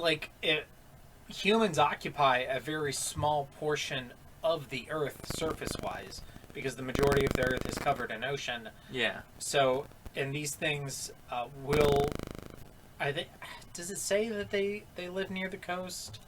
humans occupy a very small portion of the Earth surface-wise, because the majority of the Earth is covered in ocean. Yeah. So, and these things will... does it say that they live near the coast?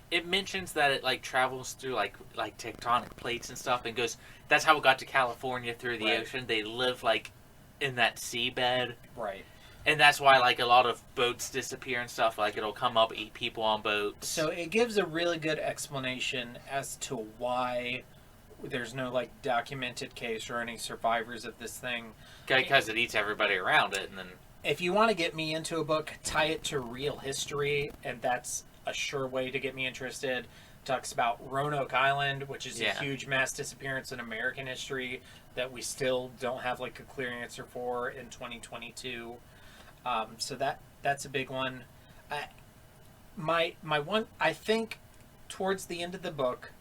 It mentions that it like travels through like tectonic plates and stuff, and goes. That's how it got to California through the ocean. They live like in that seabed. Right. And that's why, like, a lot of boats disappear and stuff. Like, it'll come up, eat people on boats. So it gives a really good explanation as to why there's no, like, documented case or any survivors of this thing. Because it eats everybody around it, and then... If you want to get me into a book, tie it to real history, and that's a sure way to get me interested. Talks about Roanoke Island, which is a huge mass disappearance in American history that we still don't have, like, a clear answer for in 2022. So that's a big one. My one, I think towards the end of the book,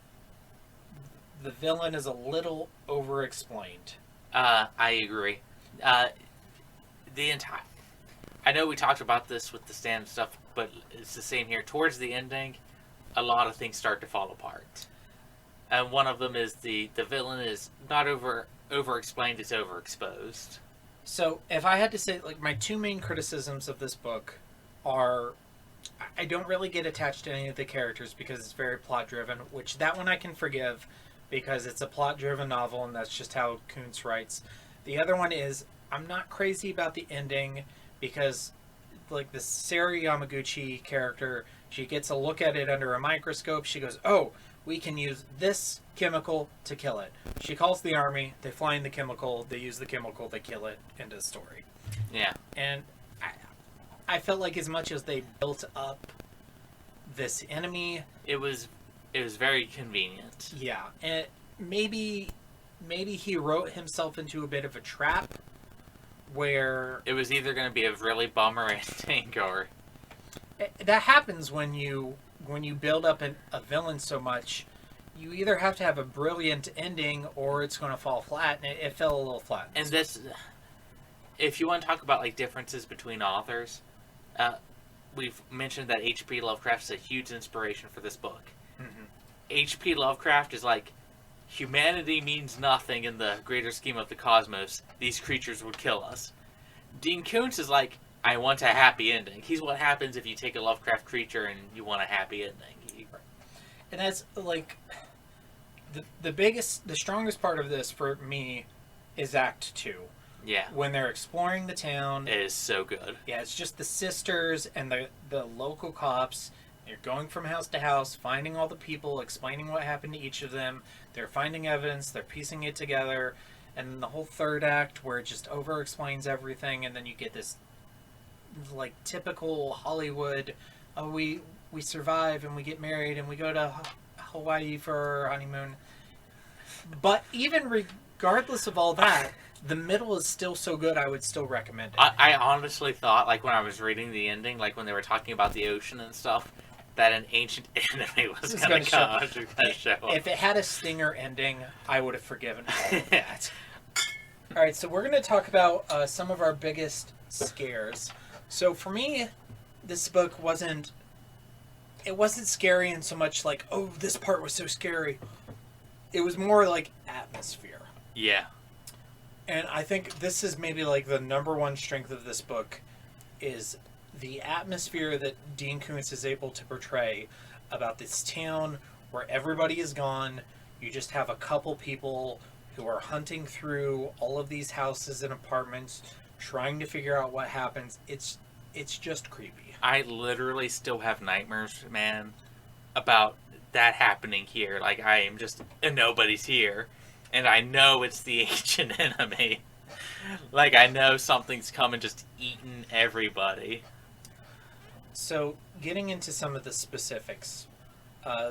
the villain is a little over-explained. I agree. I know we talked about this with the stand stuff, but it's the same here. Towards the ending, a lot of things start to fall apart. And one of them is the villain is not over-explained, it's overexposed. So, if I had to say, like, my two main criticisms of this book are, I don't really get attached to any of the characters because it's very plot-driven, which that one I can forgive because it's a plot-driven novel and that's just how Koontz writes. The other one is, I'm not crazy about the ending because, like, the Sarah Yamaguchi character, she gets a look at it under a microscope, she goes, oh, we can use this chemical to kill it. She calls the army, they find the chemical, they use the chemical, they kill it, end of story. Yeah. And I felt like as much as they built up this enemy... It was very convenient. Yeah. And maybe he wrote himself into a bit of a trap where... It was either going to be a really bummer ending or... That happens when you build up a villain so much. You either have to have a brilliant ending or it's going to fall flat, and it fell a little flat. And this, if you want to talk about like differences between authors, we've mentioned that H.P. Lovecraft is a huge inspiration for this book. Mm-hmm. H.P. Lovecraft is like, humanity means nothing in the greater scheme of the cosmos. These creatures would kill us. Dean Koontz is like, I want a happy ending. He's what happens if you take a Lovecraft creature and you want a happy ending. And that's, like, the strongest part of this for me is Act 2. Yeah. When they're exploring the town. It is so good. Yeah, it's just the sisters and the local cops. They're going from house to house, finding all the people, explaining what happened to each of them. They're finding evidence, they're piecing it together. And then the whole third act where it just over-explains everything, and then you get this, like, typical Hollywood, oh, we survive and we get married and we go to Hawaii for our honeymoon. But even regardless of all that, the middle is still so good, I would still recommend it. I honestly thought, like, when I was reading the ending, like, when they were talking about the ocean and stuff, that an ancient enemy was going to show up. If it had a stinger ending, I would have forgiven all of that. All right, so we're going to talk about some of our biggest scares. So for me, this book wasn't scary in so much like, oh, this part was so scary. It was more like atmosphere. Yeah. And I think this is maybe like the number one strength of this book is the atmosphere that Dean Koontz is able to portray about this town where everybody is gone. You just have a couple people who are hunting through all of these houses and apartments, trying to figure out what happens. It's just creepy. I literally still have nightmares, man, about that happening here. Like, I am just, and nobody's here. And I know it's the ancient enemy. Like, I know something's coming, just eating everybody. So, getting into some of the specifics,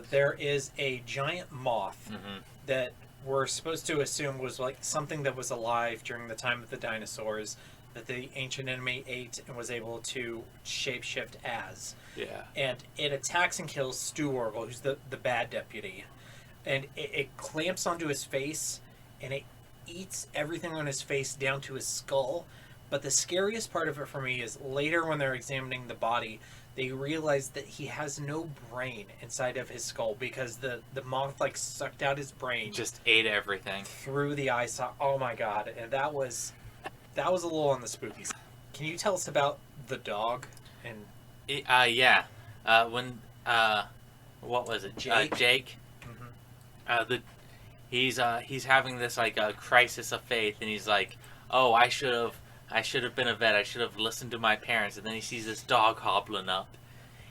there is a giant moth that we're supposed to assume was like something that was alive during the time of the dinosaurs that the ancient enemy ate and was able to shapeshift as. Yeah. And it attacks and kills Stu Orgel, who's the bad deputy. And it clamps onto his face, and it eats everything on his face down to his skull. But the scariest part of it for me is later when they're examining the body, they realize that he has no brain inside of his skull because the moth like sucked out his brain. Just ate everything. Through the eye socket. Oh my god. And that was a little on the spooky side. Can you tell us about the dog? And yeah. When what was it? Jake? Jake. He's having this like a crisis of faith, and he's like, "Oh, I should have been a vet. I should have listened to my parents." And then he sees this dog hobbling up.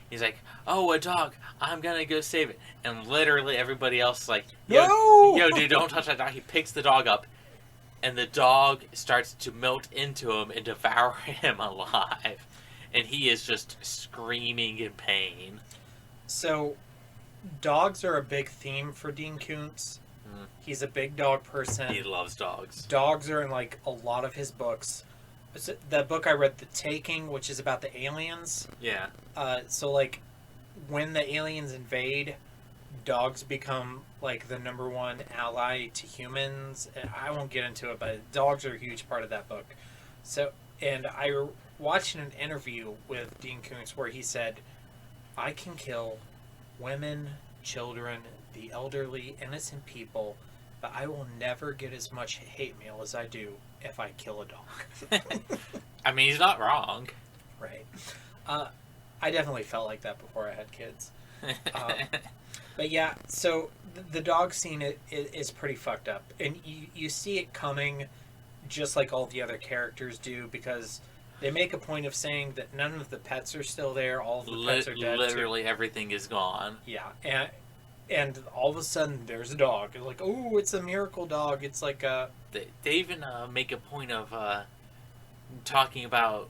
He's like, "Oh, a dog! I'm gonna go save it." And literally everybody else is like, "Yo, dude, don't touch that dog." He picks the dog up, and the dog starts to melt into him and devour him alive, and he is just screaming in pain. So, dogs are a big theme for Dean Koontz. He's a big dog person. He loves dogs. Dogs are in like a lot of his books. That book I read, The Taking, which is about the aliens. Yeah. So like when the aliens invade, dogs become like the number one ally to humans. I won't get into it, but dogs are a huge part of that book. So, and I watched an interview with Dean Koontz where he said, "I can kill women, children, the elderly, innocent people, but I will never get as much hate mail as I do if I kill a dog." I mean, he's not wrong. Right. I definitely felt like that before I had kids. But yeah, so the dog scene is pretty fucked up. And you see it coming just like all the other characters do, because they make a point of saying that none of the pets are still there. All of the pets are dead. Literally everything is gone. Yeah, and all of a sudden there's a dog. It's like, oh, it's a miracle dog. It's like a... They even make a point of talking about,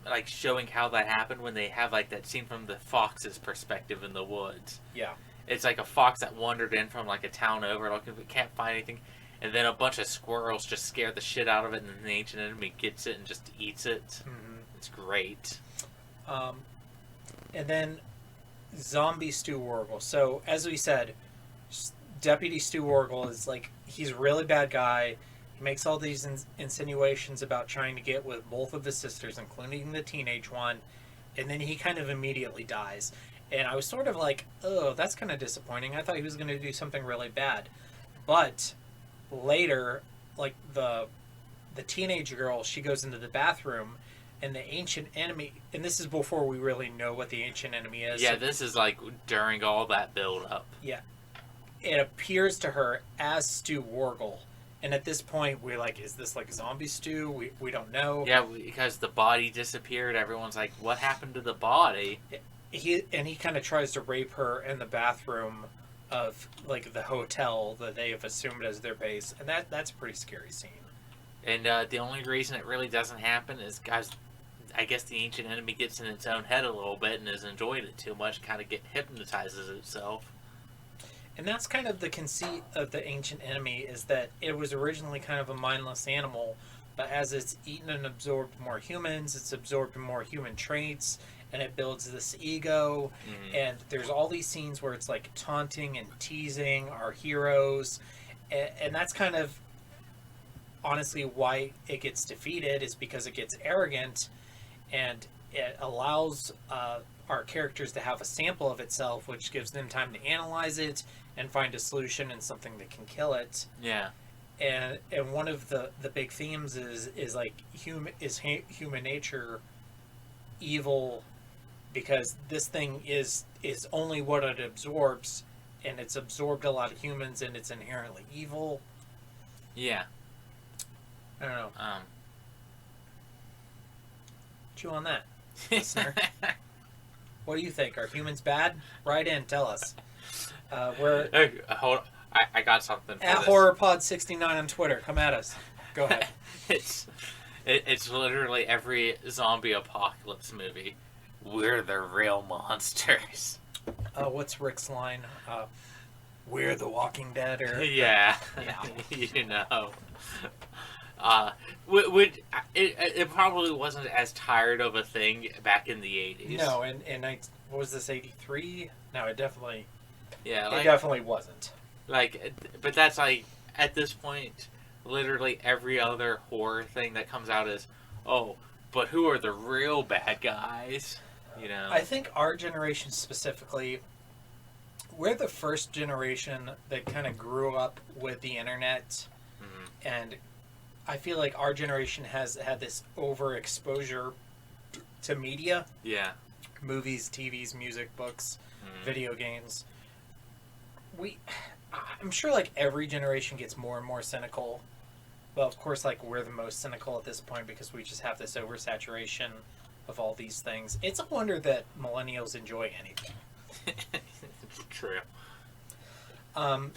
like, showing how that happened when they have, like, that scene from the fox's perspective in the woods. Yeah. It's like a fox that wandered in from, like, a town over, looking, but can't find anything. And then a bunch of squirrels just scare the shit out of it, and then the ancient enemy gets it and just eats it. Mm-hmm. It's great. And then zombie Stu Orgel. So, as we said, Deputy Stu Orgel is like, he's a really bad guy. He makes all these insinuations about trying to get with both of his sisters, including the teenage one, and then he kind of immediately dies. And I was sort of like, oh, that's kind of disappointing. I thought he was going to do something really bad. But later, like the teenage girl, she goes into the bathroom, and the ancient enemy, and this is before we really know what the ancient enemy is. Yeah, this is like during all that build-up. Yeah. It appears to her as Stu Orgel. And at this point, we're like, is this like zombie Stu? We don't know. Yeah, because the body disappeared. Everyone's like, what happened to the body? He kind of tries to rape her in the bathroom of like the hotel that they have assumed as their base. And that's a pretty scary scene. And the only reason it really doesn't happen is, guys, I guess the ancient enemy gets in its own head a little bit and has enjoyed it too much, kind of hypnotizes itself. And that's kind of the conceit of the ancient enemy, is that it was originally kind of a mindless animal, but as it's eaten and absorbed more humans, it's absorbed more human traits, and it builds this ego. Mm-hmm. And there's all these scenes where it's like taunting and teasing our heroes, and that's kind of honestly why it gets defeated, is because it gets arrogant, and it allows our characters to have a sample of itself, which gives them time to analyze it and find a solution and something that can kill it. Yeah. And one of the big themes is like human nature evil, because this thing is only what it absorbs, and it's absorbed a lot of humans, and it's inherently evil. Yeah. I don't know. Chew on that, listener. What do you think? Are humans bad? Write in, tell us. We're hold on. I got something for at this. HorrorPod69 on Twitter. Come at us. Go ahead. It's literally every zombie apocalypse movie. we're the real monsters. What's Rick's line? We're the Walking Dead, or Yeah. You know. It probably wasn't as tired of a thing back in the 80s. No, and what was this, 83? No, it definitely wasn't. Like, but that's like, at this point, literally every other horror thing that comes out is, oh, but who are the real bad guys? You know? I think our generation specifically, we're the first generation that kind of grew up with the internet, and I feel like our generation has had this overexposure to media. Yeah. Movies, TVs, music, books, video games. I'm sure like every generation gets more and more cynical. Well, of course, like we're the most cynical at this point because we just have this oversaturation of all these things. It's a wonder that millennials enjoy anything. True.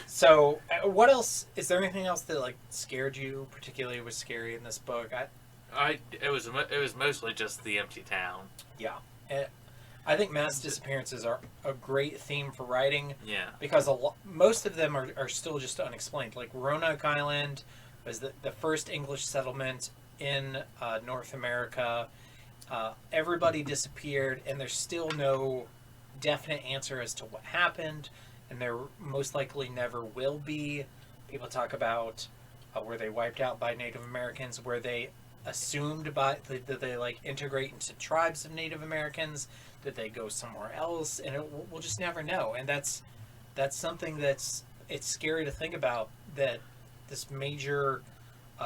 So, what else? Is there anything else that like scared you? Particularly was scary in this book. It was mostly just the empty town. Yeah, I think mass disappearances are a great theme for writing. Yeah. Because most of them are still just unexplained. Like Roanoke Island was the first English settlement in North America. Everybody disappeared, and there's still no definite answer as to what happened, and there most likely never will be. People talk about were they wiped out by Native Americans? Were they assumed did they like integrate into tribes of Native Americans? Did they go somewhere else? And we'll just never know. And that's something it's scary to think about, that this major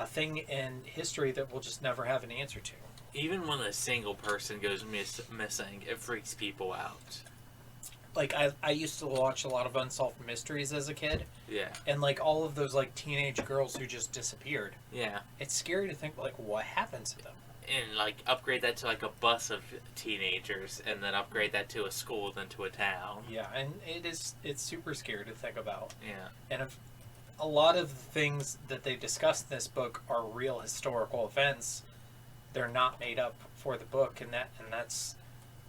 thing in history that we'll just never have an answer to. Even when a single person goes missing, it freaks people out. Like, I used to watch a lot of Unsolved Mysteries as a kid. Yeah. And, like, all of those, like, teenage girls who just disappeared. Yeah. It's scary to think, like, what happened to them? And, like, upgrade that to, like, a bus of teenagers, and then upgrade that to a school, then to a town. Yeah, and it's super scary to think about. Yeah. And if a lot of the things that they discuss in this book are real historical events, they're not made up for the book, and that's...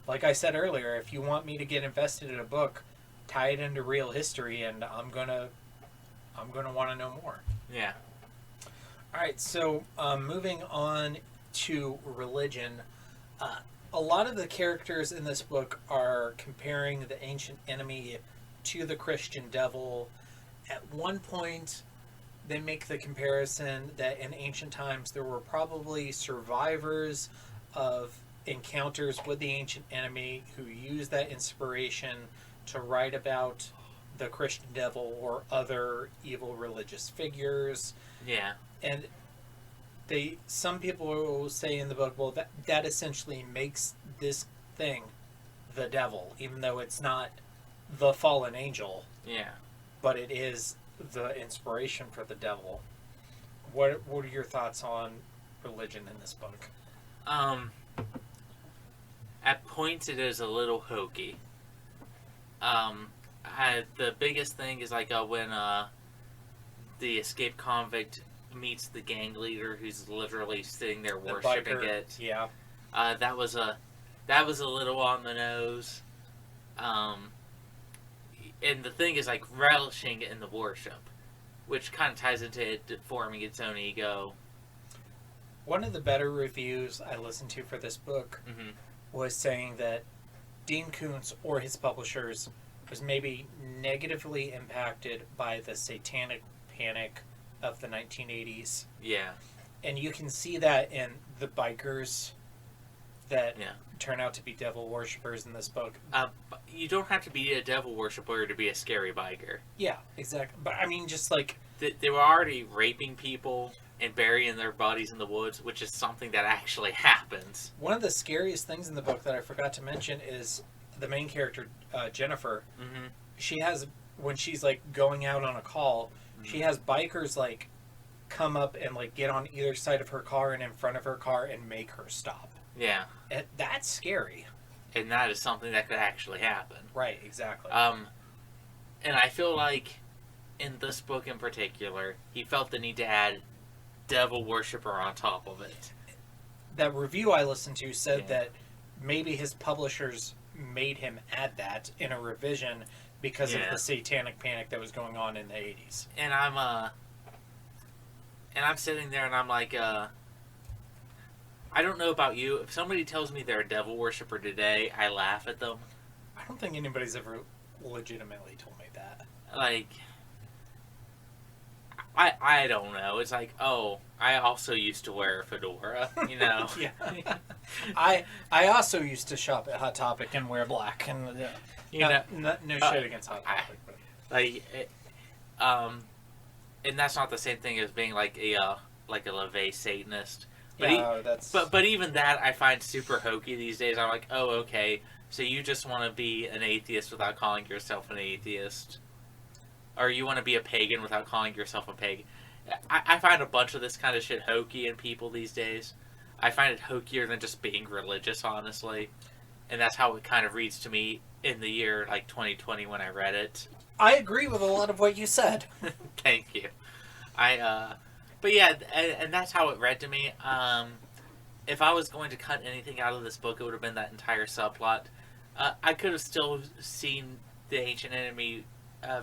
Like I said earlier, if you want me to get invested in a book, tie it into real history, and I'm gonna want to know more. Yeah. All right, so moving on to religion, a lot of the characters in this book are comparing the ancient enemy to the Christian devil. At one point, they make the comparison that in ancient times there were probably survivors of encounters with the ancient enemy who used that inspiration to write about the Christian devil or other evil religious figures. Yeah. And some people will say in the book, well, that essentially makes this thing the devil, even though it's not the fallen angel. Yeah. But it is the inspiration for the devil. What are your thoughts on religion in this book? At points, it is a little hokey. The biggest thing is like when the escaped convict meets the gang leader, who's literally sitting there worshiping it. Yeah. That was a little on the nose. And the thing is like relishing in the worship, which kind of ties into it forming its own ego. One of the better reviews I listened to for this book was saying that Dean Koontz or his publishers was maybe negatively impacted by the satanic panic of the 1980s. Yeah. And you can see that in the bikers that turn out to be devil worshippers in this book. You don't have to be a devil worshipper to be a scary biker. Yeah, exactly. But I mean, just like... They were already raping people and burying their bodies in the woods, which is something that actually happens. One of the scariest things in the book that I forgot to mention is the main character, Jennifer. She has, when she's like going out on a call, she has bikers like come up and like get on either side of her car and in front of her car and make her stop. Yeah. And that's scary. And that is something that could actually happen. Right, exactly. And I feel like in this book in particular, he felt the need to add devil worshipper on top of it. That review I listened to said that maybe his publishers made him add that in a revision because of the satanic panic that was going on in the 80s. And I'm sitting there and I'm like, I don't know about you. If somebody tells me they're a devil worshiper today, I laugh at them. I don't think anybody's ever legitimately told me that. Like, I don't know. It's like, oh, I also used to wear a fedora, you know? Yeah. I also used to shop at Hot Topic and wear black, and no shit against Hot Topic. But. Like, and that's not the same thing as being like a LaVey Satanist. But even that I find super hokey these days. I'm like, oh, okay, so you just want to be an atheist without calling yourself an atheist. Or you want to be a pagan without calling yourself a pagan. I find a bunch of this kind of shit hokey in people these days. I find it hokier than just being religious, honestly. And that's how it kind of reads to me in the year, like, 2020 when I read it. I agree with a lot of what you said. Thank you. But yeah, and that's how it read to me. If I was going to cut anything out of this book, it would have been that entire subplot. I could have still seen the ancient enemy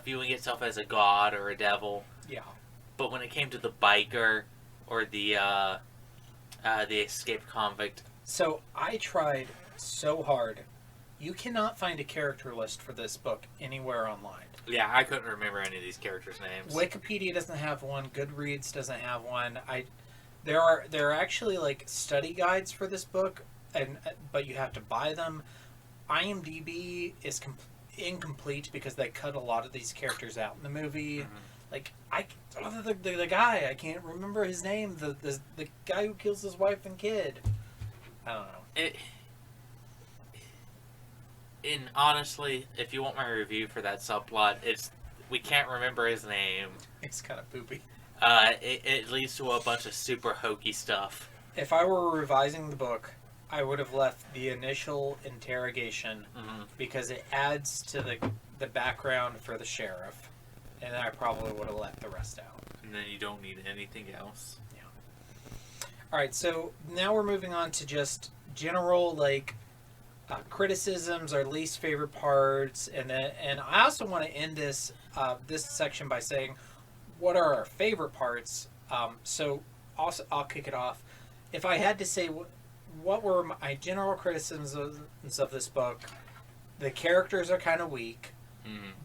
viewing itself as a god or a devil. Yeah. But when it came to the biker or the escaped convict... So I tried so hard. You cannot find a character list for this book anywhere online. Yeah, I couldn't remember any of these characters' names. Wikipedia doesn't have one. GoodReads doesn't have one. There are actually like study guides for this book, but you have to buy them. IMDb is incomplete because they cut a lot of these characters out in the movie. Mm-hmm. Like the guy, I can't remember his name. The guy who kills his wife and kid. I don't know. And honestly, if you want my review for that subplot, we can't remember his name. It's kind of poopy. It leads to a bunch of super hokey stuff. If I were revising the book, I would have left the initial interrogation because it adds to the background for the sheriff, and I probably would have left the rest out. And then you don't need anything else. Yeah. All right, so now we're moving on to just general criticisms, our least favorite parts, and I also want to end this section by saying what are our favorite parts. So also I'll kick it off. If I had to say what were my general criticisms of this book, the characters are kind of weak,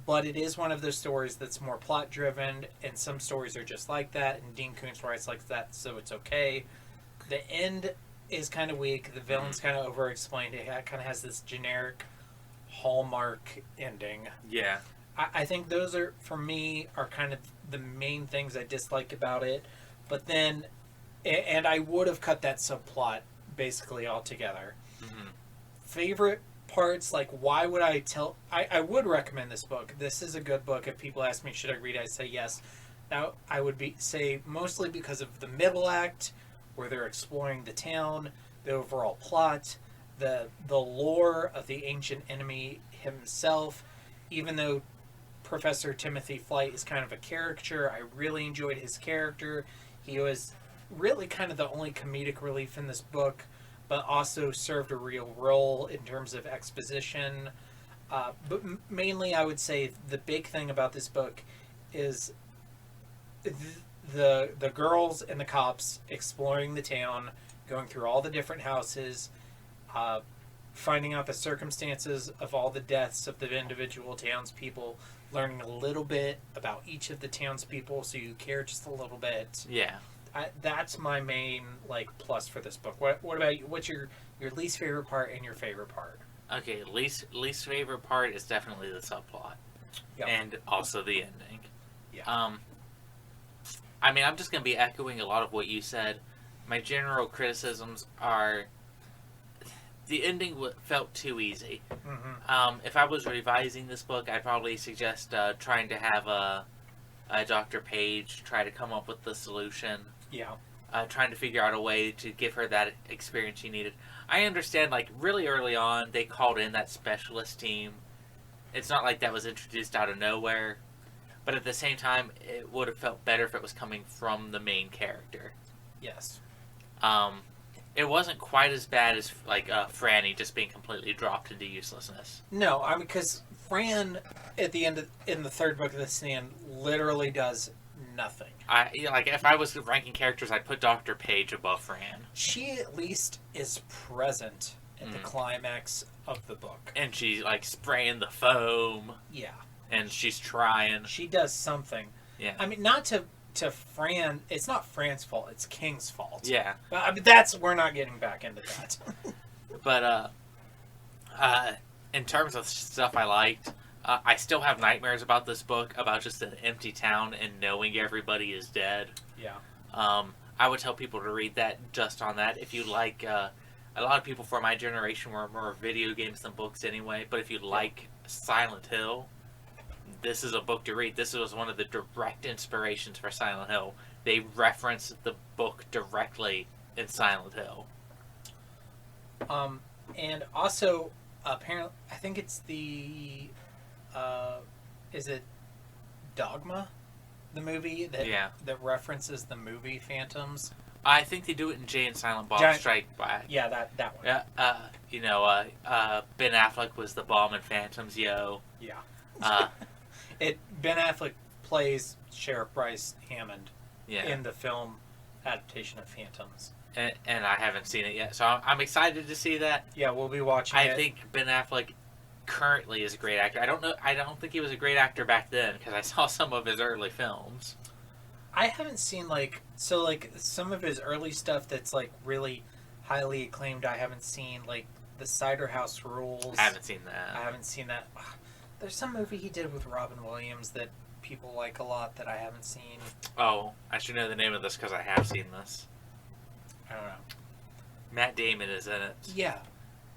but it is one of those stories that's more plot driven, and some stories are just like that, and Dean Koontz writes like that, so it's okay. The end is kind of weak. The villain's kind of over-explained. It kind of has this generic Hallmark ending. Yeah. I think those are, for me, are kind of the main things I dislike about it. But then, and I would have cut that subplot basically altogether. Favorite parts, like why would I would recommend this book. This is a good book. If people ask me, should I read it, I say yes. Now, I would say mostly because of the middle act, where they're exploring the town, the overall plot, the lore of the ancient enemy himself. Even though Professor Timothy Flight is kind of a caricature, I really enjoyed his character. He was really kind of the only comedic relief in this book, but also served a real role in terms of exposition. But mainly, I would say the big thing about this book is the girls and the cops exploring the town, going through all the different houses, finding out the circumstances of all the deaths of the individual townspeople, learning a little bit about each of the townspeople so you care just a little bit. Yeah. That's my main plus for this book. What about you? What's your least favorite part and your favorite part? Okay, least favorite part is definitely the subplot. Yep. And also the ending. Yeah. I mean, I'm just going to be echoing a lot of what you said. My general criticisms are the ending felt too easy. If I was revising this book, I'd probably suggest trying to have a Dr. Page try to come up with the solution. Yeah. Trying to figure out a way to give her that experience she needed. I understand, really early on, they called in that specialist team. It's not like that was introduced out of nowhere. But at the same time, it would have felt better if it was coming from the main character. Yes. it wasn't quite as bad as like Franny just being completely dropped into uselessness. No, I mean, because Fran at the end in the third book of The Stand literally does nothing. If I was ranking characters, I'd put Dr. Page above Fran. She at least is present at the climax of the book, and she's like spraying the foam. Yeah, and she's trying. She does something. Yeah, I mean, not to Fran. It's not Fran's fault. It's King's fault. Yeah, but I mean, we're not getting back into that. But in terms of stuff I liked, I still have nightmares about this book, about just an empty town and knowing everybody is dead. Yeah. I would tell people to read that just on that. If you like, a lot of people from my generation were more video games than books anyway, but if you like Silent Hill, this is a book to read. This was one of the direct inspirations for Silent Hill. They reference the book directly in Silent Hill. And also, apparently, I think it's the, is it Dogma? The movie that references the movie Phantoms? I think they do it in Jay and Silent Bob Strike Back. Yeah, that one. Yeah, Ben Affleck was the bomb in Phantoms, yo. Yeah. Ben Affleck plays Sheriff Bryce Hammond in the film adaptation of Phantoms. And I haven't seen it yet, so I'm excited to see that. Yeah, we'll be watching it. I think Ben Affleck currently is a great actor. I don't think he was a great actor back then, because I saw some of his early films. I haven't seen, some of his early stuff that's, really highly acclaimed. I haven't seen, the Cider House Rules. I haven't seen that. I haven't seen that. There's some movie he did with Robin Williams that people like a lot that I haven't seen. Oh, I should know the name of this because I have seen this. I don't know. Matt Damon is in it. Yeah.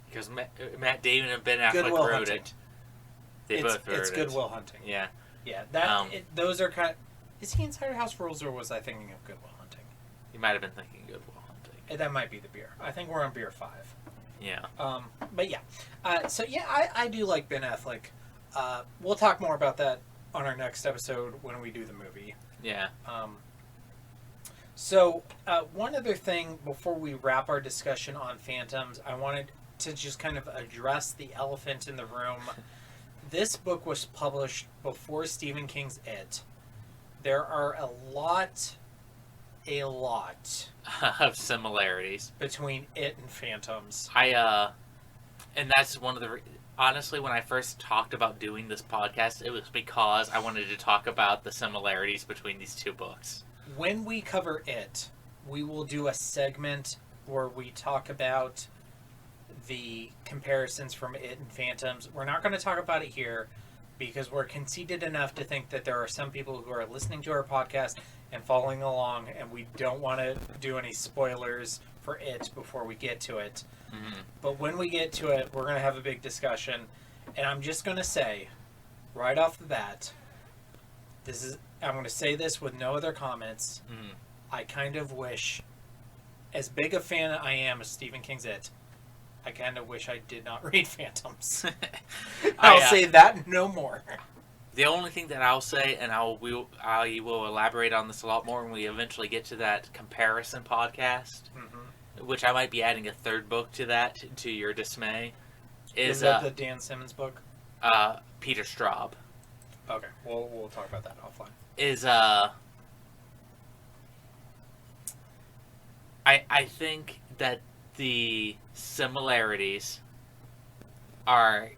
Because Matt Damon and Ben Affleck wrote it. They both wrote it. It's Good Will Hunting. Yeah. Yeah. Those are kind of... Is he in Cider House Rules, or was I thinking of Good Will Hunting? You might have been thinking Good Will Hunting. That might be the beer. I think we're on beer 5. Yeah. But yeah. I do like Ben Affleck. We'll talk more about that on our next episode when we do the movie. Yeah. One other thing before we wrap our discussion on Phantoms, I wanted to just kind of address the elephant in the room. This book was published before Stephen King's It. There are a lot of similarities between It and Phantoms. And that's one of the... Honestly, when I first talked about doing this podcast, it was because I wanted to talk about the similarities between these two books. When we cover It, we will do a segment where we talk about the comparisons from It and Phantoms. We're not going to talk about it here because we're conceited enough to think that there are some people who are listening to our podcast and following along, and we don't want to do any spoilers for It before we get to it. Mm-hmm. But when we get to it, we're going to have a big discussion. And I'm just going to say, right off the bat, I'm going to say this with no other comments. Mm-hmm. I kind of wish, as big a fan I am of Stephen King's It, I kind of wish I did not read Phantoms. I'll say that no more. The only thing that I'll say, and I will elaborate on this a lot more when we eventually get to that comparison podcast, which I might be adding a third book to that, to your dismay. Is that the Dan Simmons book? Peter Straub. Okay, we'll talk about that offline. I think that the similarities are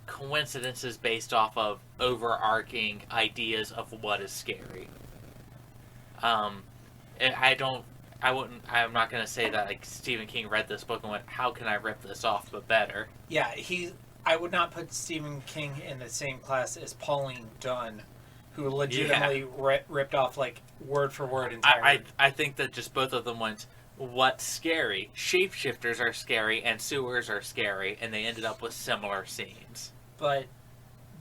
coincidences based off of overarching ideas of what is scary. I'm not going to say that Stephen King read this book and went, how can I rip this off but better? Yeah, I would not put Stephen King in the same class as Pauline Dunn, who legitimately ripped off word for word entirely. I think that just both of them went, what's scary? Shapeshifters are scary and sewers are scary, and they ended up with similar scenes. But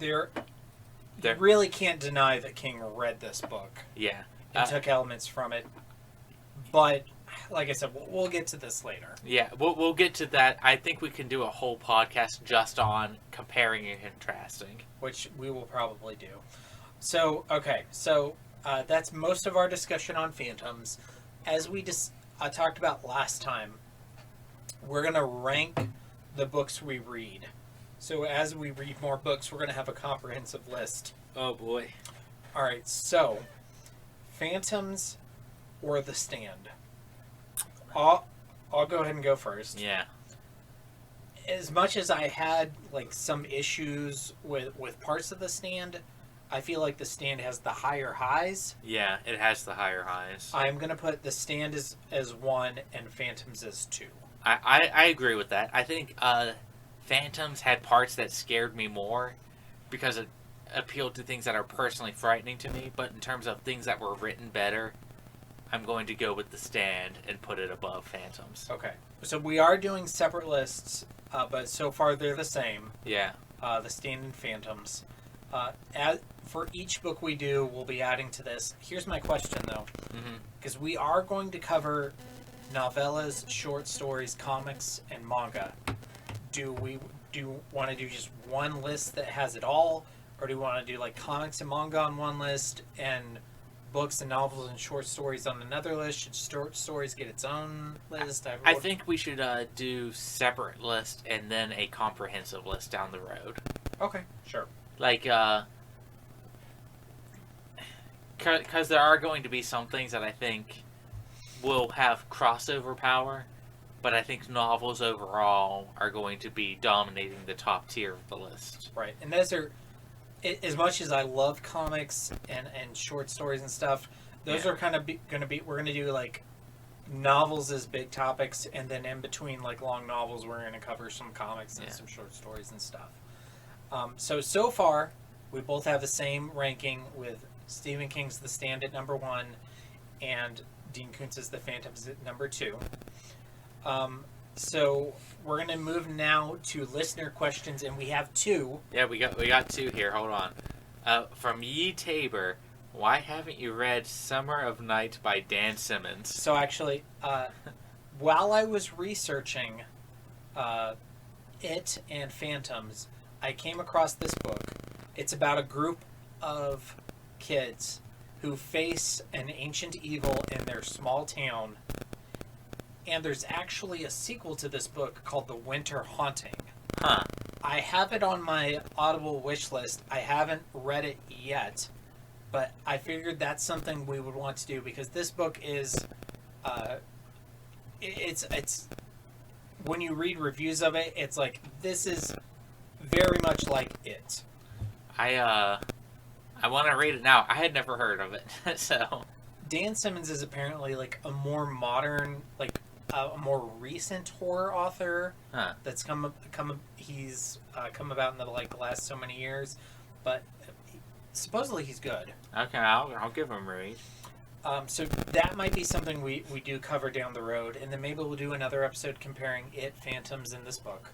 you really can't deny that King read this book. Yeah. And took elements from it. But, like I said, we'll get to this later. Yeah, we'll get to that. I think we can do a whole podcast just on comparing and contrasting. Which we will probably do. So, okay. So, that's most of our discussion on Phantoms. As we talked about last time, we're going to rank the books we read. So as we read more books, we're going to have a comprehensive list. Oh boy. All right, so Phantoms or The Stand? I'll go ahead and go first. Yeah. As much as I had like some issues with parts of The Stand, I feel like The Stand has the higher highs. Yeah, it has the higher highs. I'm going to put The Stand as 1 and Phantoms as 2. I agree with that. I think Phantoms had parts that scared me more because it appealed to things that are personally frightening to me, but in terms of things that were written better, I'm going to go with The Stand and put it above Phantoms. Okay. So we are doing separate lists, but so far they're the same. Yeah. The Stand and Phantoms. For each book we do, we'll be adding to this. Here's my question, though. Because we are going to cover novellas, short stories, comics, and manga. Do we want to do just one list that has it all? Or do we want to do like comics and manga on one list and books and novels and short stories on another list? Should short stories get its own list? I think we should do separate lists and then a comprehensive list down the road. Okay, sure. Like, because there are going to be some things that I think will have crossover power, but I think novels overall are going to be dominating the top tier of the list. Right, and those are, as much as I love comics and short stories and stuff, those are kind of going to be, we're going to do like novels as big topics, and then in between like long novels, we're going to cover some comics and some short stories and stuff. So far, we both have the same ranking with Stephen King's The Stand at number 1 and Dean Koontz's The Phantoms at number 2. So we're going to move now to listener questions, and we have 2. Yeah, we got 2 here. Hold on. From Yee Tabor, why haven't you read Summer of Night by Dan Simmons? So actually, while I was researching it and Phantoms, I came across this book. It's about a group of kids who face an ancient evil in their small town. And there's actually a sequel to this book called The Winter Haunting. Huh. I have it on my Audible wish list. I haven't read it yet, but I figured that's something we would want to do because this book is, it's when you read reviews of it, it's like, this is very much like it. I want to read it now. I had never heard of it, so. Dan Simmons is apparently like a more modern, like a more recent horror author that's he's come about in the last so many years, but supposedly he's good. Okay, I'll give him a read. So that might be something we do cover down the road, and then maybe we'll do another episode comparing it, Phantoms, and this book.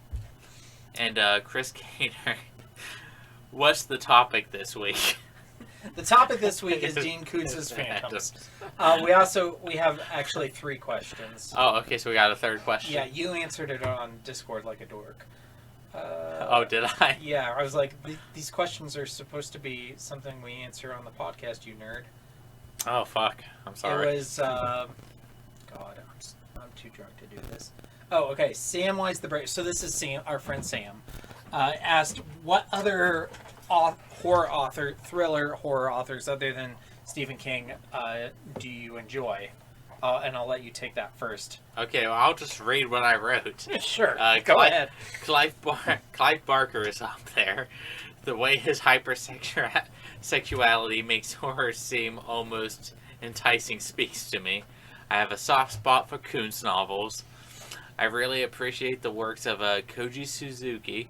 And Chris Gator, what's the topic this week? The topic this week is Dean Koontz's Phantoms. We have actually 3 questions. Oh, okay, so we got a third question. Yeah, you answered it on Discord like a dork. Oh, did I? Yeah, I was like, these questions are supposed to be something we answer on the podcast, you nerd. Oh, fuck. I'm sorry. It was, God, I'm too drunk to do this. Oh, okay, Sam Wise the Brave. So this is Sam, our friend Sam, asked, what other thriller horror authors other than Stephen King do you enjoy? And I'll let you take that first. Okay, well, I'll just read what I wrote. Sure, go ahead. Clive Barker is up there. The way his hypersexuality makes horror seem almost enticing speaks to me. I have a soft spot for Koontz novels. I really appreciate the works of Koji Suzuki.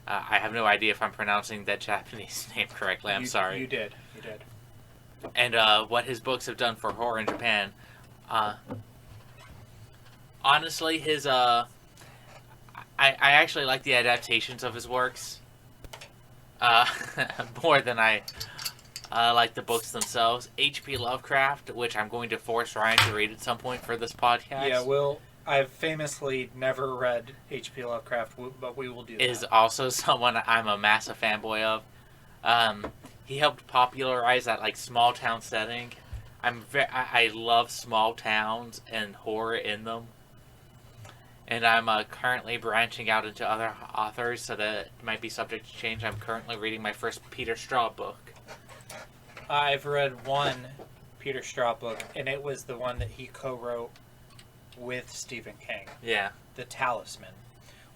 I have no idea if I'm pronouncing that Japanese name correctly. I'm sorry. You did. And what his books have done for horror in Japan. Honestly, his I actually like the adaptations of his works more than I like the books themselves. H.P. Lovecraft, which I'm going to force Ryan to read at some point for this podcast. Yeah, I've famously never read H.P. Lovecraft, but we will do that. Is also someone I'm a massive fanboy of. He helped popularize that small town setting. I love small towns and horror in them. And I'm currently branching out into other authors, so that it might be subject to change. I'm currently reading my first Peter Straub book. I've read one Peter Straub book, and it was the one that he co-wrote with Stephen King. Yeah. The Talisman,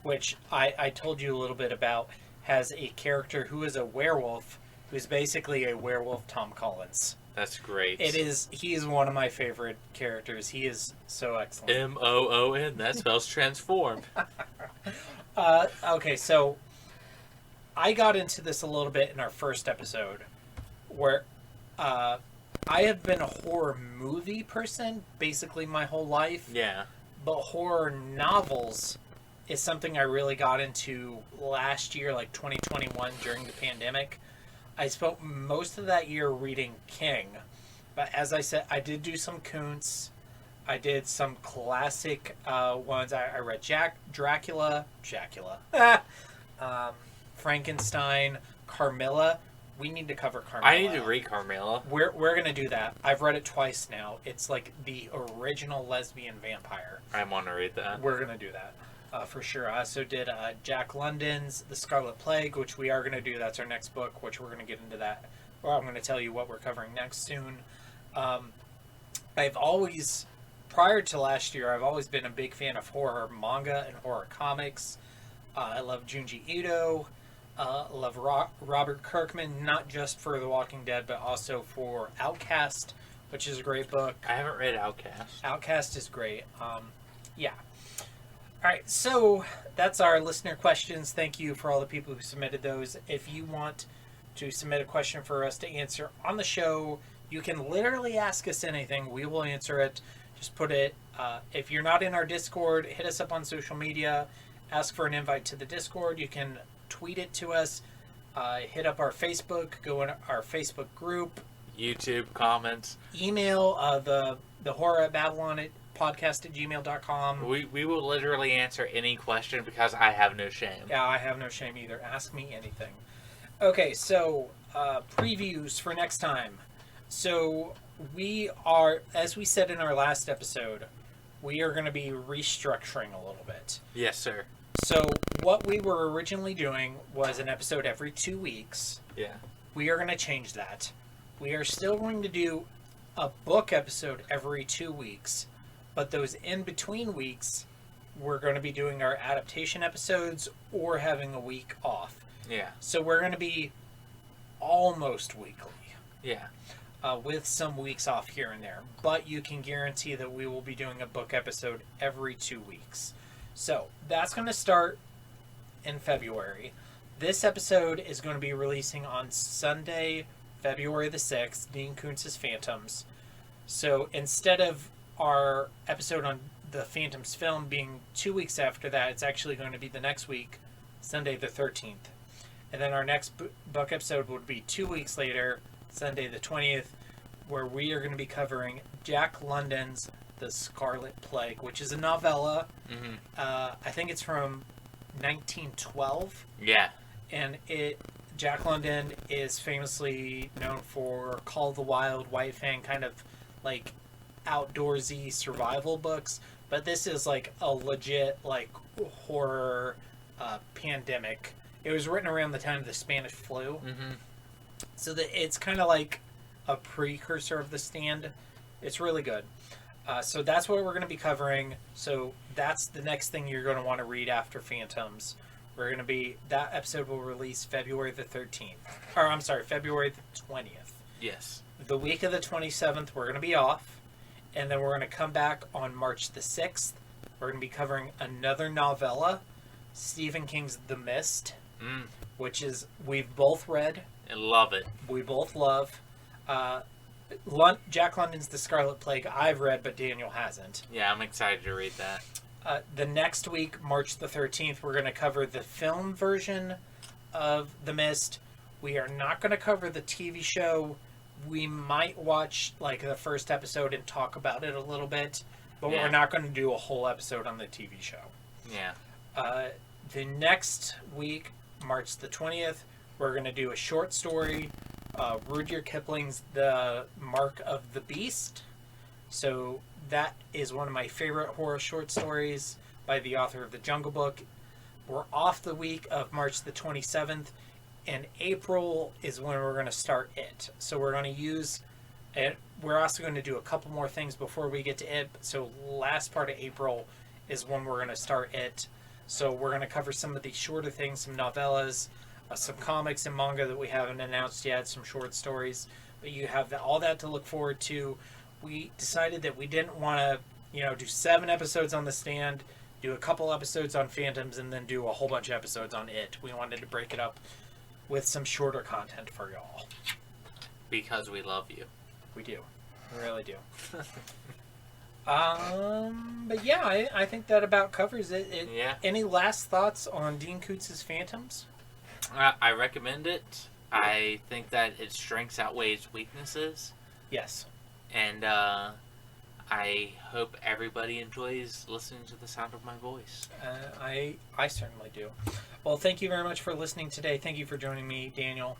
which I told you a little bit about, has a character who is a werewolf, who's basically a werewolf Tom Collins. That's great. He is one of my favorite characters. He is so excellent. M-O-O-N, that spells transform. Okay, so I got into this a little bit in our first episode, where I have been a horror movie person basically my whole life. Yeah. But horror novels is something I really got into last year, like 2021, during the pandemic. I spent most of that year reading King. But as I said, I did do some Koontz. I did some classic ones. I read Dracula, Frankenstein, Carmilla. We need to cover Carmilla. I need to read Carmilla. We're going to do that. I've read it twice now. It's like the original lesbian vampire. I want to read that. We're going to do that. For sure. I also did Jack London's The Scarlet Plague, which we are going to do. That's our next book, which we're going to get into that. Or I'm going to tell you what we're covering next soon. I've always, prior to last year, I've always been a big fan of horror manga and horror comics. I love Junji Ito. Love Robert Kirkman, not just for The Walking Dead, but also for Outcast, which is a great book. I haven't read Outcast. Outcast is great. Yeah. All right, so that's our listener questions. Thank you for all the people who submitted those. If you want to submit a question for us to answer on the show, you can literally ask us anything. We will answer it. Just put it, if you're not in our Discord, hit us up on social media. Ask for an invite to the Discord. You can tweet it to us. Hit up our Facebook. Go in our Facebook group. YouTube comments. Email the horror at Babylon podcast@gmail.com. We will literally answer any question because I have no shame. Yeah, I have no shame either. Ask me anything. Okay, so previews for next time. So we are, as we said in our last episode, we are going to be restructuring a little bit. Yes, sir. So what we were originally doing was an episode every 2 weeks. Yeah. We are going to change that. We are still going to do a book episode every 2 weeks, but those in-between weeks, we're going to be doing our adaptation episodes or having a week off. Yeah. So we're going to be almost weekly. Yeah. With some weeks off here and there. But you can guarantee that we will be doing a book episode every 2 weeks. So that's going to start in February. This episode is going to be releasing on Sunday, February the 6th, Dean Koontz Phantoms. So instead of our episode on the Phantoms film being 2 weeks after that, it's actually going to be the next week, Sunday the 13th. And then our next book episode would be 2 weeks later, Sunday the 20th, where we are going to be covering Jack London's The Scarlet Plague, which is a novella. Mm-hmm. I think it's from 1912. Yeah. And Jack London is famously known for Call of the Wild, White Fang, kind of like outdoorsy survival books. But this is like a legit like horror pandemic. It was written around the time of the Spanish flu. Mm-hmm. So it's kind of like a precursor of The Stand. It's really good. So that's what we're going to be covering. So that's the next thing you're going to want to read after Phantoms. That episode will release February the 13th. Or I'm sorry, February the 20th. Yes. The week of the 27th, we're going to be off. And then we're going to come back on March the 6th. We're going to be covering another novella, Stephen King's The Mist, which is, we've both read. I love it. We both love. Jack London's The Scarlet Plague I've read, but Daniel hasn't. Yeah, I'm excited to read that. The next week, March the 13th, we're going to cover the film version of The Mist. We are not going to cover the TV show. We might watch like the first episode and talk about it a little bit, but we're not going to do a whole episode on the TV show. Yeah. The next week, March the 20th, we're going to do a short story, Rudyard Kipling's The Mark of the Beast. So that is one of my favorite horror short stories. by the author of The Jungle Book. We're off the week of March the 27th, and April is when we're going to start it. So we're going to use it. We're also going to do a couple more things before we get to it. So last part of April is when we're going to start it. So we're going to cover some of the shorter things, some novellas, some comics and manga that we haven't announced yet, some short stories. But you have all that to look forward to. We decided that we didn't want to, do 7 episodes on The Stand, do a couple episodes on Phantoms, and then do a whole bunch of episodes on it. We wanted to break it up with some shorter content for y'all. Because we love you. We do. We really do. But yeah, I think that about covers it. Yeah. Any last thoughts on Dean Koontz's Phantoms? I recommend it. I think that its strengths outweigh its weaknesses. Yes. And I hope everybody enjoys listening to the sound of my voice. I certainly do. Well, thank you very much for listening today. Thank you for joining me, Daniel.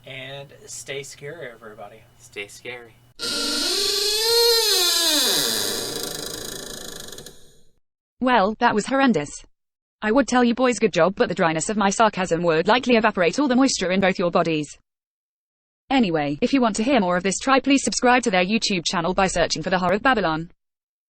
And stay scary, everybody. Stay scary. Well, that was horrendous. I would tell you boys good job, but the dryness of my sarcasm would likely evaporate all the moisture in both your bodies. Anyway, if you want to hear more of this, please subscribe to their YouTube channel by searching for The Horror of Babylon.